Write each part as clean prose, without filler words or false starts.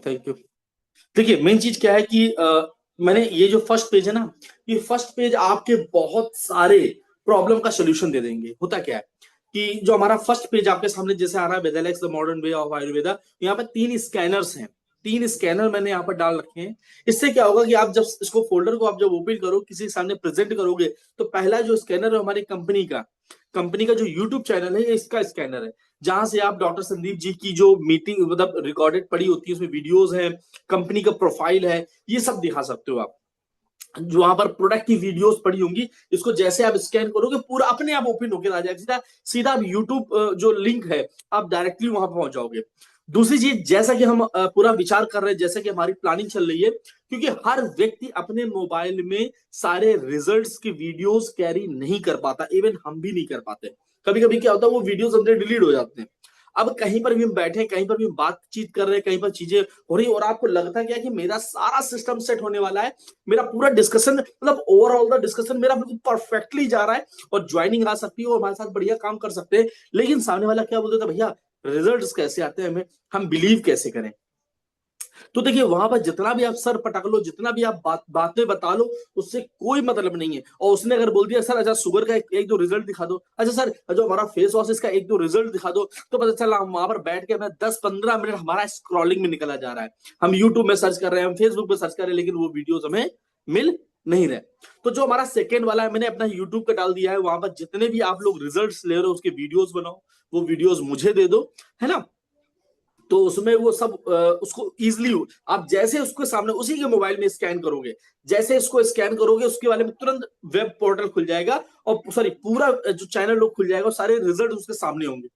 Thank you. देखिए main चीज क्या है कि मैंने ये जो फर्स्ट पेज है ना, ये फर्स्ट पेज आपके बहुत सारे प्रॉब्लम का सोल्यूशन दे देंगे। होता क्या है कि जो हमारा फर्स्ट पेज आपके सामने जैसे आ रहा है, Vedalex the modern way of Ayurveda, यहाँ पे 3 स्कैनर्स हैं। 3 स्कैनर मैंने यहाँ पर डाल रखे हैं। इससे क्या होगा कि आप जब इसको फोल्डर को आप जब ओपन करो, किसी के सामने प्रेजेंट करोगे, तो पहला जो स्कैनर है हमारी कंपनी का जो यूट्यूब चैनल है, ये इसका स्कैनर है, जहां से आप डॉक्टर संदीप जी की जो मीटिंग मतलब रिकॉर्डेड पड़ी होती है, उसमें वीडियोस हैं, कंपनी का प्रोफाइल है, ये सब दिखा सकते हो आप। जो वहां पर प्रोडक्ट की वीडियोस पड़ी होंगी, इसको जैसे आप स्कैन करोगे पूरा अपने आप ओपन होकर आ जाएगा, सीधा सीधा आप यूट्यूब जो लिंक है आप डायरेक्टली वहां पहुंच जाओगे। दूसरी चीज, जैसा कि हम पूरा विचार कर रहे हैं, जैसा कि हमारी प्लानिंग चल रही है, क्योंकि हर व्यक्ति अपने मोबाइल में सारे रिजल्ट्स की वीडियोस कैरी नहीं कर पाता, इवन हम भी नहीं कर पाते। कभी कभी क्या होता है, वो वीडियोस हमसे डिलीट हो जाते हैं। अब कहीं पर भी हम बैठे, कहीं पर भी हम बातचीत कर रहे हैं, कहीं पर चीजें हो रही, और आपको लगता क्या है कि मेरा सारा सिस्टम सेट होने वाला है, मेरा पूरा डिस्कशन मतलब ओवरऑल द डिस्कशन मेरा बिल्कुल परफेक्टली जा रहा है, और ज्वाइनिंग आ सकती है और हमारे साथ बढ़िया काम कर सकते हैं, लेकिन सामने वाला क्या बोलते था, भैया रिजल्ट्स कैसे आते हैं, हमें हम बिलीव कैसे करें। तो देखिए वहां पर जितना भी आप सर पटक लो, जितना भी आप बातें बता लो, उससे कोई मतलब नहीं है। और उसने अगर बोल दिया सर अच्छा शुगर का एक दो रिजल्ट दिखा दो, अच्छा सर जो हमारा फेस वॉश इसका एक दो रिजल्ट दिखा दो, तो पता चला हम वहां पर बैठ के हमें 10-15 मिनट हमारा स्क्रॉलिंग में निकला जा रहा है। हम यूट्यूब में सर्च कर रहे हैं, हम फेसबुक पे सर्च कर रहे हैं, लेकिन वो वीडियोस हमें मिल नहीं रहे। तो जो हमारा सेकेंड वाला है, मैंने अपना यूट्यूब का डाल दिया है, वहां पर जितने भी आप लोग रिजल्ट्स ले रहे हो उसके वीडियोस बनाओ, वो वीडियोस मुझे दे दो, है ना। तो उसमें वो सब उसको इजिली आप जैसे उसके सामने उसी के मोबाइल में स्कैन करोगे, जैसे इसको स्कैन करोगे उसके वाले में तुरंत वेब पोर्टल खुल जाएगा, और सॉरी पूरा जो चैनल लोग खुल जाएगा, सारे रिजल्ट उसके सामने होंगे।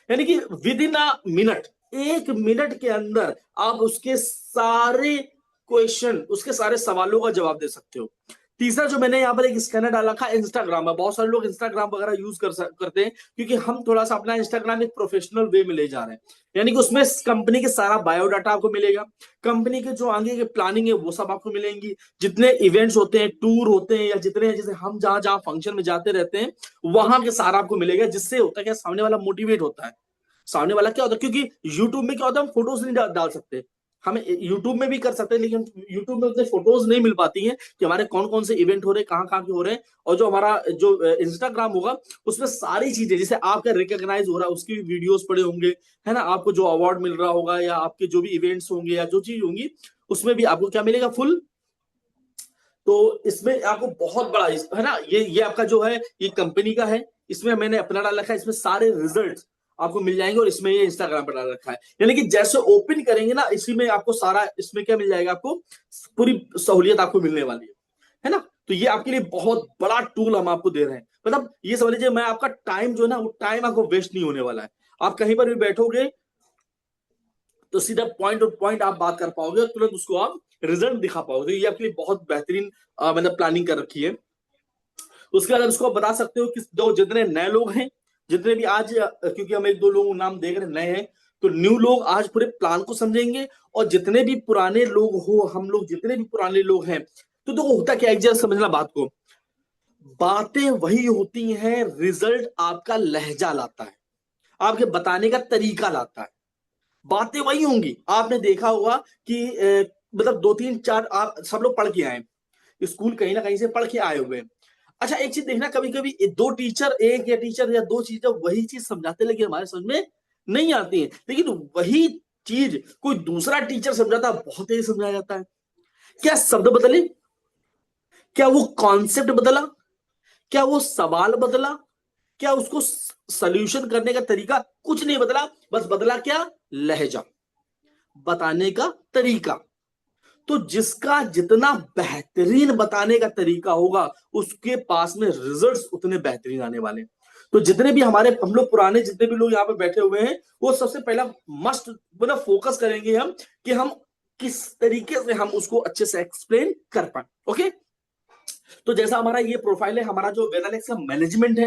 यानी कि with in a minute, 1 minute के अंदर आप उसके सारे क्वेश्चन, उसके सारे सवालों का जवाब दे सकते हो। तीसरा जो मैंने यहाँ पर एक स्कैनर डाला था, इंस्टाग्राम है। बहुत सारे लोग इंस्टाग्राम वगैरह यूज करते हैं, क्योंकि हम थोड़ा सा अपना इंस्टाग्राम एक प्रोफेशनल वे में ले जा रहे हैं। यानी कि उसमें कंपनी के सारा बायोडाटा आपको मिलेगा, कंपनी के जो आगे के प्लानिंग है वो सब आपको मिलेंगी, जितने इवेंट्स होते हैं, टूर होते हैं, या जितने जैसे हम जहां जहां फंक्शन में जाते रहते हैं, वहां के सारा आपको मिलेगा। जिससे होता है क्या, सामने वाला मोटिवेट होता है। सामने वाला क्या होता है, क्योंकि यूट्यूब में क्या होता है, हम फोटोज नहीं डाल सकते। हमें यूट्यूब में भी कर सकते हैं, लेकिन यूट्यूब में उतने फोटोज नहीं मिल पाती हैं कि हमारे कौन कौन से इवेंट हो रहे हैं, कहाँ कहाँ के हो रहे हैं। और जो हमारा जो इंस्टाग्राम होगा, उसमें सारी चीजें जैसे आपका रिकॉग्नाइज हो रहा है उसकी भी वीडियोस पड़े होंगे, है ना। आपको जो अवार्ड मिल रहा होगा, या आपके जो भी इवेंट्स होंगे, या जो चीज होंगी, उसमें भी आपको क्या मिलेगा, फुल। तो इसमें आपको बहुत बड़ा है ना, ये आपका जो है ये कंपनी का है, इसमें मैंने अपना डाल रखा है, इसमें सारे रिजल्ट आपको मिल जाएंगे, और इसमें ये इंस्टाग्राम पर डाल रखा है। यानी कि जैसे ओपन करेंगे ना, इसी में आपको सारा, इसमें क्या मिल जाएगा, आपको पूरी सहूलियत आपको मिलने वाली है ना। तो ये आपके लिए बहुत बड़ा टूल हम आपको दे रहे हैं। मतलब ये समझ लीजिए, मैं आपका टाइम जो है ना, वो टाइम आपको वेस्ट नहीं होने वाला है। आप कहीं पर भी बैठोगे तो सीधा पॉइंट टू पॉइंट आप बात कर पाओगे, और तुरंत उसको आप रिजल्ट दिखा पाओगे। तो ये आपके लिए बहुत बेहतरीन मैंने प्लानिंग कर रखी है। उसके बाद उसको बता सकते हो कि जो जितने नए लोग हैं, जितने भी आज क्योंकि हम एक दो लोगों नाम देख रहे नए हैं, तो न्यू लोग आज पूरे प्लान को समझेंगे, और जितने भी पुराने लोग हो, हम लोग जितने भी पुराने लोग हैं, तो देखो होता क्या, एक जगह समझना बात को, बातें वही होती हैं, रिजल्ट आपका लहजा लाता है, आपके बताने का तरीका लाता है। बातें वही होंगी। आपने देखा होगा कि मतलब 2-3-4 आप सब लोग पढ़ के आए, स्कूल कहीं ना कहीं से पढ़ के आए हुए हैं। अच्छा एक चीज देखना, कभी कभी दो टीचर, एक या टीचर या दो चीजें वही चीज समझाते, लेकिन हमारे समझ में नहीं आती है। लेकिन वही चीज कोई दूसरा टीचर समझाता, बहुत तेज समझाया जाता है। क्या शब्द बदले, क्या वो कॉन्सेप्ट बदला, क्या वो सवाल बदला, क्या उसको सॉल्यूशन करने का तरीका, कुछ नहीं बदला। बस बदला क्या, लहजा, बताने का तरीका। तो जिसका जितना बेहतरीन बताने का तरीका होगा, उसके पास में रिजल्ट्स उतने बेहतरीन आने वाले। तो जितने भी हमारे हम लोग पुराने जितने भी लोग यहाँ पे बैठे हुए हैं, वो सबसे पहला मस्ट मतलब फोकस करेंगे हम, कि हम किस तरीके से हम उसको अच्छे से एक्सप्लेन कर पाए। ओके, तो जैसा हमारा ये प्रोफाइल है, हमारा जो वेदालेक्स का मैनेजमेंट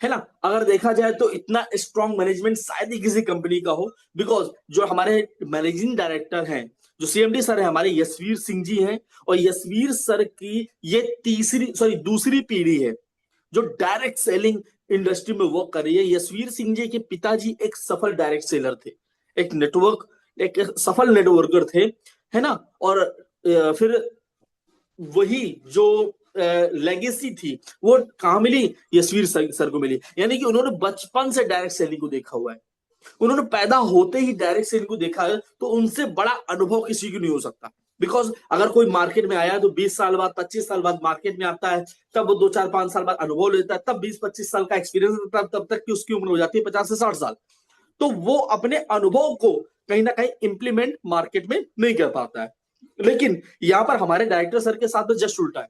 है ना, अगर देखा जाए तो इतना स्ट्रॉन्ग मैनेजमेंट शायद ही किसी कंपनी का हो। बिकॉज जो हमारे मैनेजिंग डायरेक्टर हैं, जो सीएमडी सर है हमारे, यशवीर सिंह जी हैं, और यशवीर सर की ये दूसरी पीढ़ी है जो डायरेक्ट सेलिंग इंडस्ट्री में वर्क कर रही है। यशवीर सिंह जी के पिताजी एक सफल डायरेक्ट सेलर थे, एक नेटवर्क एक सफल नेटवर्कर थे, है ना। और फिर वही जो लेगेसी थी वो कहाँ मिली, यशवीर सर को मिली। यानी कि उन्होंने बचपन से डायरेक्ट सेलिंग को देखा हुआ है, उन्होंने पैदा होते ही डायरेक्ट सेलिंग को देखा है, तो उनसे बड़ा अनुभव किसी को नहीं हो सकता। बिकॉज अगर कोई मार्केट में आया तो 20 साल बाद 25 साल बाद मार्केट में आता है, तब वो 2 4 5 साल बाद अनुभव लेता है, तब 20 25 साल का एक्सपीरियंस, तब तक की उसकी उम्र हो जाती है 50 से 60 साल। तो वो अपने अनुभव को कहीं ना कहीं इंप्लीमेंट मार्केट में नहीं कर पाता है। लेकिन यहां पर हमारे डायरेक्टर सर के साथ तो जस्ट उल्टा है,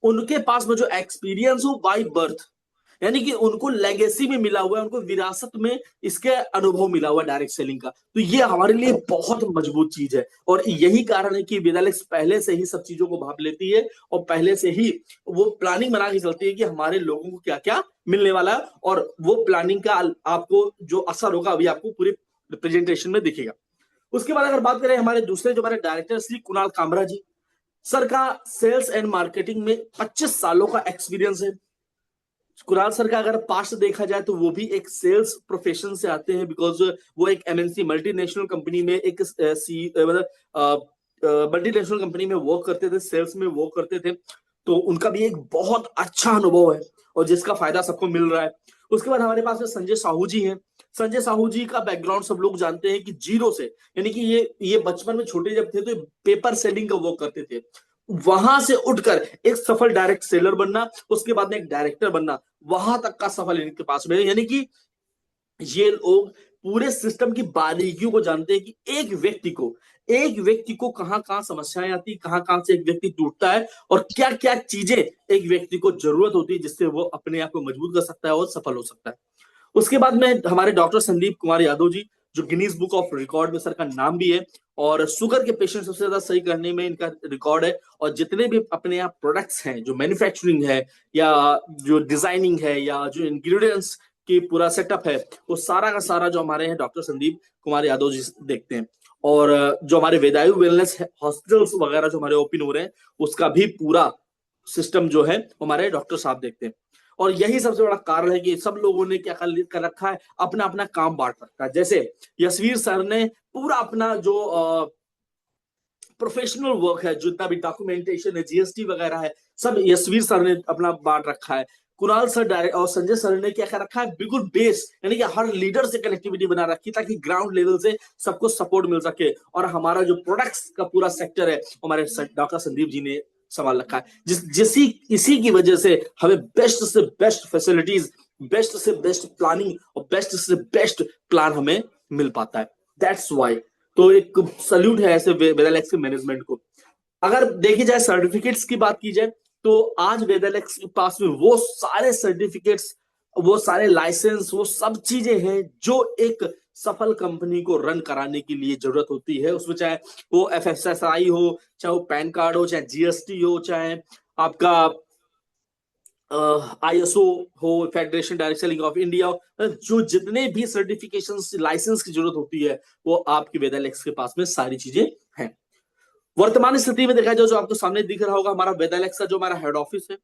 उनके पास में जो एक्सपीरियंस हो बाई बर्थ, यानी कि उनको लेगेसी में मिला हुआ है, उनको विरासत में इसके अनुभव मिला हुआ है डायरेक्ट सेलिंग का। तो ये हमारे लिए बहुत मजबूत चीज है, और यही कारण है कि वेदालेक्स पहले से ही सब चीजों को भाप लेती है, और पहले से ही वो प्लानिंग बना के चलती है कि हमारे लोगों को क्या क्या मिलने वाला है, और वो प्लानिंग का आपको जो असर होगा अभी आपको पूरे प्रेजेंटेशन में दिखेगा। उसके बाद अगर बात करें हमारे दूसरे जो हमारे डायरेक्टर श्री कुणाल कामरा जी, सर का सेल्स एंड मार्केटिंग में 25 सालों का एक्सपीरियंस है। कुणाल सर का अगर पास्ट देखा जाए तो वो भी एक सेल्स प्रोफेशन से आते हैं, बिकॉज वो एक एमएनसी मल्टीनेशनल कंपनी में एक मतलब मल्टीनेशनल कंपनी में वर्क करते थे, सेल्स में वर्क करते थे। तो उनका भी एक बहुत अच्छा अनुभव है, और जिसका फायदा सबको मिल रहा है। उसके बाद हमारे पास में संजय साहू जी हैं। संजय साहू जी का बैकग्राउंड सब लोग जानते हैं कि जीरो से, यानी कि ये बचपन में छोटे जब थे तो पेपर सेलिंग का वर्क करते थे, वहां से उठकर एक सफल डायरेक्ट सेलर बनना, उसके बाद में एक डायरेक्टर बनना, वहां तक का सफल इनके पास में। यानी कि ये लोग पूरे सिस्टम की बारीकियों को जानते हैं कि एक व्यक्ति को कहां कहां समस्याएं आती, कहां कहां से एक व्यक्ति टूटता है, और क्या क्या चीजें एक व्यक्ति को जरूरत होती है जिससे वो अपने आप को मजबूत कर सकता है और सफल हो सकता है। उसके बाद में हमारे डॉक्टर संदीप कुमार यादव जी, जो गिनीज बुक ऑफ रिकॉर्ड में सर का नाम भी है, और शुगर के पेशेंट सबसे ज्यादा सही करने में इनका रिकॉर्ड है। और जितने भी अपने यहाँ प्रोडक्ट्स हैं, जो मैन्युफैक्चरिंग है या जो डिजाइनिंग है या जो इंग्रेडिएंट्स की पूरा सेटअप है, वो सारा का सारा जो हमारे हैं डॉक्टर संदीप कुमार यादव जी देखते हैं। और जो हमारे वेदायु वेलनेस हॉस्पिटल्स वगैरह जो हमारे ओपन हो रहे हैं, उसका भी पूरा सिस्टम जो है हमारे डॉक्टर साहब देखते हैं। और यही सबसे बड़ा कारण है कि सब लोगों ने क्या कर रखा है, अपना अपना काम बांट रखा है। जैसे यशवीर सर ने पूरा अपना जो प्रोफेशनल वर्क है, जितना भी डॉक्यूमेंटेशन है, जीएसटी वगैरह है, सब यशवीर सर ने अपना बांट रखा है। कुणाल सर डायरेक्ट और संजय सर ने क्या कर रखा है, बिल्कुल बेस, यानी कि हर लीडर से कनेक्टिविटी बना रखी ताकि ग्राउंड लेवल से सबको सपोर्ट मिल सके। और हमारा जो प्रोडक्ट्स का पूरा सेक्टर है हमारे डॉक्टर संदीप जी ने संभाल रखा है, इसी की वजह से हमें बेस्ट से बेस्ट फैसिलिटीज, बेस्ट से बेस्ट प्लानिंग और बेस्ट से बेस्ट प्लान हमें मिल पाता है। That's why. तो एक सल्यूट है ऐसे वेदालेक्स के मैनेजमेंट को। अगर देखी जाए सर्टिफिकेट्स की बात की जाए, तो आज वेदालेक्स के पास में वो सारे सर्टिफिकेट्स, वो सारे लाइसेंस, वो सब चीजें हैं जो एक सफल कंपनी को रन कराने के लिए जरूरत होती है। उसमें चाहे वो एफएसएसआई हो, चाहे वो पैन कार्ड हो, चाहे जीएसटी हो, चाहे आपका आईएसओ हो, federation direct selling of India, जो जितने भी सर्टिफिकेशन लाइसेंस की जरूरत होती है वो आपके वेदालेक्स के पास में सारी चीजें हैं। वर्तमान स्थिति में देखा जाए जो आपको सामने दिख रहा होगा, हमारा वेदालेक्स का जो हमारा हेड ऑफिस है,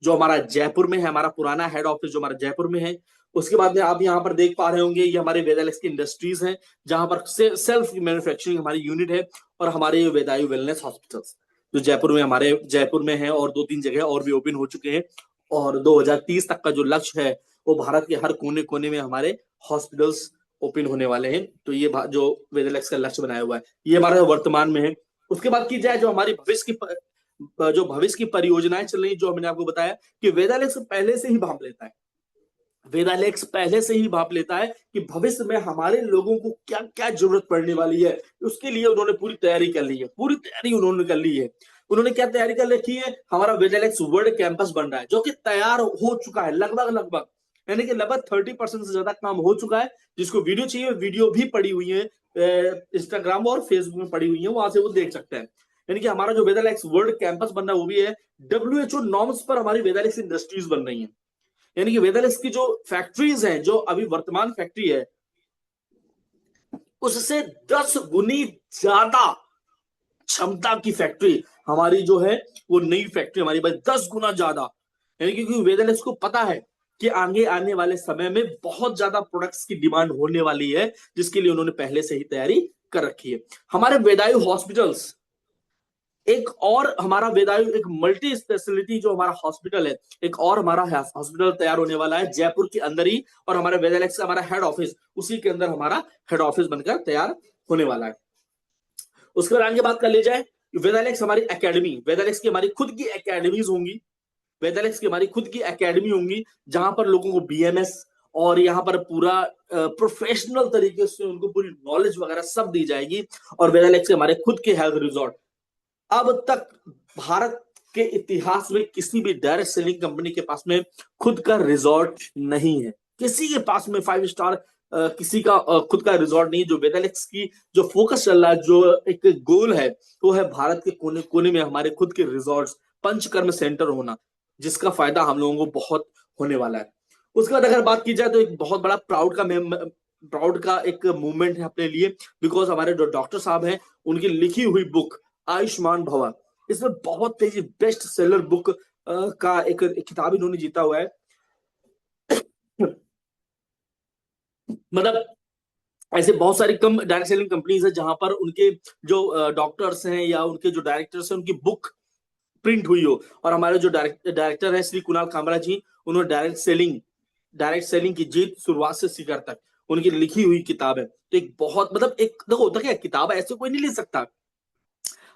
जो हमारा जयपुर में है, हमारा पुराना हेड ऑफिस जो हमारा जयपुर में है। उसके बाद में आप यहाँ पर देख पा रहे होंगे ये हमारे वेदालेक्स की इंडस्ट्रीज हैं, जहां पर सेल्फ मैन्युफैक्चरिंग हमारी यूनिट है, और हमारे वेदायु वेलनेस हॉस्पिटल्स जो जयपुर में हमारे जयपुर में है, और 2 3 जगह और भी ओपन हो चुके हैं। और 2030 तक का जो लक्ष्य है वो भारत के हर कोने कोने में हमारे हॉस्पिटल्स ओपन होने वाले हैं। तो ये जो वेदालेक्स का लक्ष्य बनाया हुआ है ये हमारा वर्तमान में है। उसके बाद की जाए जो हमारी भविष्य की परियोजनाएं चल रही, जो मैंने आपको बताया कि वेदालेक्स पहले से ही भाप लेता है, वेदालेक्स पहले से ही भाप लेता है कि भविष्य में हमारे लोगों को क्या क्या जरूरत पड़ने वाली है। उसके लिए उन्होंने पूरी तैयारी कर ली है, पूरी तैयारी उन्होंने कर ली है। उन्होंने क्या तैयारी कर रखी है, हमारा वेदालेक्स वर्ल्ड कैंपस बन रहा है, जो कि तैयार हो चुका है लगभग, यानी कि लगभग 30% से ज्यादा काम हो चुका है। जिसको वीडियो चाहिए वीडियो भी पड़ी हुई है, इंस्टाग्राम और फेसबुक में पड़ी हुई है, वहां से वो देख सकते हैं। यानी कि हमारा जो वेदालेक्स वर्ल्ड कैंपस बन रहा है वो भी है WHO नॉर्म्स पर हमारी वेदालेक्स इंडस्ट्रीज बन रही है। यानी कि वेदालेक्स की जो फैक्ट्रीज हैं, जो अभी वर्तमान फैक्ट्री है उससे 10 गुनी ज्यादा क्षमता की फैक्ट्री हमारी जो है वो नई फैक्ट्री हमारी 10 गुना ज्यादा। यानी कि वेदालेक्स को पता है कि आगे आने वाले समय में बहुत ज्यादा प्रोडक्ट्स की डिमांड होने वाली है, जिसके लिए उन्होंने पहले से ही तैयारी कर रखी है। हमारे वेदायु हॉस्पिटल्स, एक और हमारा वेदायु एक मल्टी स्पेशलिटी जो हमारा हॉस्पिटल है, एक और हमारा हॉस्पिटल तैयार होने वाला है जयपुर के अंदर ही, और हमारे वेदालेक्स का हमारा हेड ऑफिस उसी के अंदर हमारा हेड ऑफिस बनकर तैयार होने वाला है। उसके बाद आगे बात कर ली जाए, वेदालेक्स हमारी एकेडमी, वेदालेक्स की हमारी खुद की एकेडमीज होंगी, वेदालेक्स की हमारी खुद की एकेडमी होंगी, जहां पर लोगों को बीएमएस और यहाँ पर पूरा प्रोफेशनल तरीके से उनको पूरी नॉलेज वगैरह सब दी जाएगी। और वेदालेक्स के हमारे खुद के हेल्थ रिजॉर्ट, अब तक भारत के इतिहास में किसी भी डायरेक्ट सेलिंग कंपनी के पास में खुद का रिजॉर्ट नहीं है, किसी के पास में 5 स्टार किसी का खुद का रिजॉर्ट नहीं है। जो वेदालेक्स की जो फोकस चल रहा है, जो एक गोल है, वो है भारत के कोने कोने में हमारे खुद के रिजॉर्ट्स, पंचकर्म सेंटर होना, जिसका फायदा हम लोगों को बहुत होने वाला है। उसके बाद अगर बात की जाए तो एक बहुत बड़ा प्राउड का एक मूवमेंट है अपने लिए, बिकॉज हमारे जो डॉक्टर साहब हैं उनकी लिखी हुई बुक आयुष्मान भवा, इसमें बहुत तेजी बेस्ट सेलर बुक का एक किताब इन्होंने जीता हुआ है। मतलब ऐसे बहुत सारी कम डायरेक्ट सेलिंग कंपनीज है जहां पर उनके जो डॉक्टर्स हैं या उनके जो डायरेक्टर्स हैं उनकी बुक प्रिंट हुई हो। और हमारे जो डायरेक्टर है श्री कुणाल कामरा जी, उन्होंने डायरेक्ट सेलिंग की जीत शुरुआत से शिखर तक उनकी लिखी हुई किताब है। तो एक बहुत मतलब एक देखो होता क्या, किताब ऐसे कोई नहीं लिख सकता,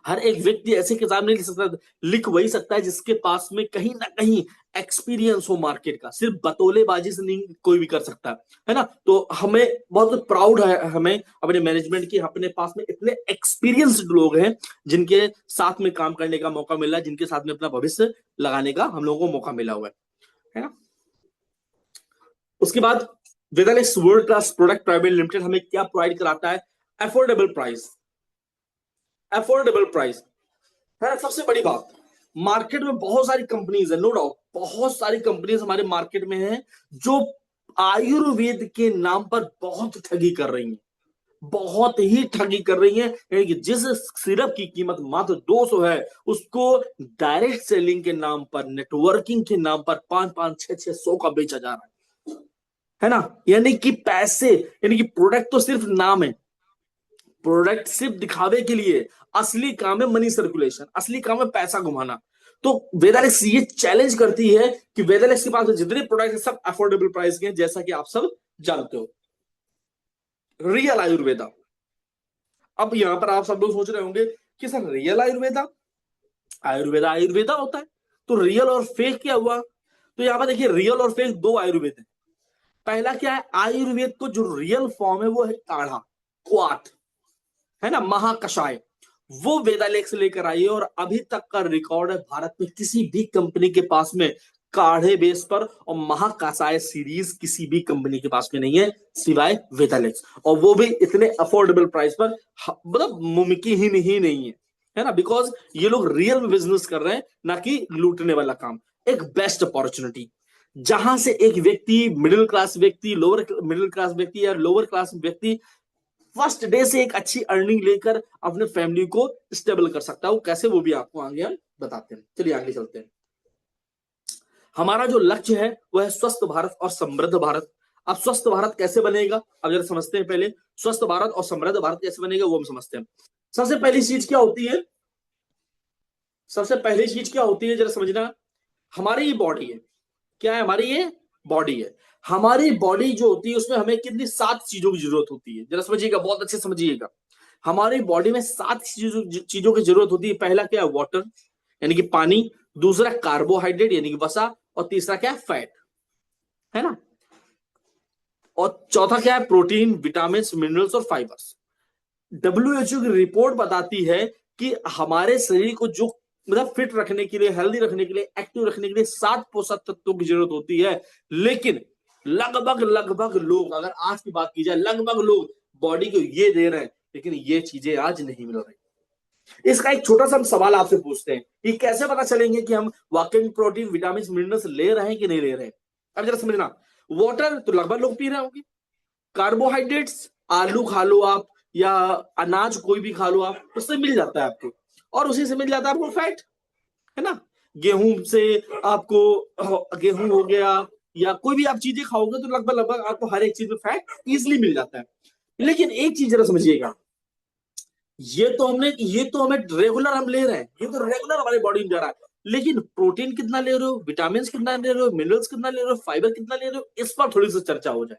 हर एक व्यक्ति ऐसी किताब नहीं लिख सकता, लिख वही सकता है जिसके पास में कहीं ना कहीं एक्सपीरियंस हो मार्केट का, सिर्फ बतौलेबाजी से नहीं कोई भी कर सकता है ना। तो हमें बहुत प्राउड है हमें अपने मैनेजमेंट की, अपने पास में इतने एक्सपीरियंस्ड लोग हैं जिनके साथ में काम करने का मौका मिला है, जिनके साथ में अपना भविष्य लगाने का हम लोगों को मौका मिला हुआ है ना। उसके बाद Vedalex world class product private limited हमें क्या प्रोवाइड कराता है, अफोर्डेबल प्राइस, अफोर्डेबल प्राइस है सबसे बड़ी बात। मार्केट में बहुत सारी कंपनीज है, नो डाउट बहुत सारी कंपनीज हमारे मार्केट में है जो आयुर्वेद के नाम पर बहुत ठगी कर रही हैं, बहुत ही ठगी कर रही है। यानी कि जिस सिरप की कीमत मात्र 200 है, उसको डायरेक्ट सेलिंग के नाम पर, नेटवर्किंग के नाम पर 5-5, 6-6 सौ का बेचा जा रहा है ना। यानी कि पैसे, यानी कि प्रोडक्ट तो सिर्फ नाम है, प्रोडक्ट सिर्फ दिखावे के लिए, असली काम है मनी सर्कुलेशन, असली काम है पैसा घुमाना। तो वेदालेक्स ये चैलेंज करती है कि वेदालेक्स के पास जितने प्रोडक्ट है सब अफोर्डेबल प्राइस के हैं, जैसा कि आप सब जानते हो। रियल आयुर्वेदा, अब यहां पर आप सब लोग सोच रहे होंगे कि सर रियल आयुर्वेदा, आयुर्वेदा आयुर्वेदा होता है तो रियल और फेक क्या हुआ। तो यहां पर देखिए रियल और फेक दो आयुर्वेद है। पहला क्या है, आयुर्वेद को जो रियल फॉर्म है वो है काढ़ा, क्वाथ, है ना, महाकषाय, वो वेदालेक्स लेकर आई है। और अभी तक का रिकॉर्ड है भारत में किसी भी कंपनी के पास में काढ़े बेस पर और महाकासाय सीरीज किसी भी कंपनी के पास में नहीं है सिवाय वेदालेक्स, और वो भी इतने अफोर्डेबल प्राइस पर, मतलब मुमकिन ही नहीं है ना, बिकॉज ये लोग रियल में बिजनेस कर रहे हैं, ना कि लूटने वाला काम। एक बेस्ट अपॉर्चुनिटी जहां से एक व्यक्ति, मिडिल क्लास व्यक्ति, लोअर मिडिल क्लास व्यक्ति या लोअर क्लास व्यक्ति फर्स्ट डे से एक अच्छी अर्निंग लेकर अपने फैमिली को स्टेबल कर सकता है। वो कैसे, वो भी आपको आगे हम बताते हैं। चलिए आगे चलते हैं। हमारा जो लक्ष्य है वो है स्वस्थ भारत और समृद्ध भारत। अब स्वस्थ भारत कैसे बनेगा, अब जरा समझते हैं। पहले स्वस्थ भारत और समृद्ध भारत कैसे बनेगा वो हम समझते हैं। सबसे पहली चीज क्या होती है, सबसे पहली चीज क्या होती है जरा समझना, हमारी ये बॉडी है, क्या है, हमारी ये बॉडी है। हमारी बॉडी जो होती है उसमें हमें कितनी 7 चीजों की जरूरत होती है, जरा समझिएगा, बहुत अच्छे समझिएगा। हमारी बॉडी में 7 चीजों की जरूरत होती है। पहला क्या है, वाटर यानी कि पानी, दूसरा कार्बोहाइड्रेट यानी कि वसा, और तीसरा क्या है, फैट, है ना, और चौथा क्या है, प्रोटीन, विटामिन, मिनरल्स और फाइबर्स। डब्ल्यूएचओ की रिपोर्ट बताती है कि हमारे शरीर को जो मतलब फिट रखने के लिए, हेल्दी रखने के लिए, एक्टिव रखने के लिए 7 पोषक तत्वों की जरूरत होती है। लेकिन लगभग लोग, अगर आज की बात की जाए, लगभग लोग बॉडी को ये दे रहे हैं, लेकिन ये चीजें आज नहीं मिल रही। इसका एक छोटा सा हम सवाल आपसे पूछते हैं, ये कैसे पता चलेंगे कि हम वाकई प्रोटीन, विटामिन, मिनरल्स ले रहे हैं कि नहीं ले रहे हैं। अब जरा समझना, वाटर तो लगभग लोग पी रहे होंगे, कार्बोहाइड्रेट्स आलू खा लो आप, या अनाज कोई भी खा लो आप, उससे मिल जाता है आपको, और उसी से मिल जाता है आपको फैट, है ना। गेहूं से आपको, गेहूं हो गया, या कोई भी आप चीजें खाओगे तो लगभग लगभग आपको हर एक चीज में फैट इजिली मिल जाता है। लेकिन एक चीज जरा समझिएगा, ये तो हमें रेगुलर हम ले रहे हैं, ये तो रेगुलर हमारी बॉडी में जा रहा है, लेकिन प्रोटीन कितना ले रहे हो, विटामिन कितना ले रहे हो, मिनरल्स कितना ले रहे हो, फाइबर कितना ले रहे हो, इस पर थोड़ी सी चर्चा हो जाए।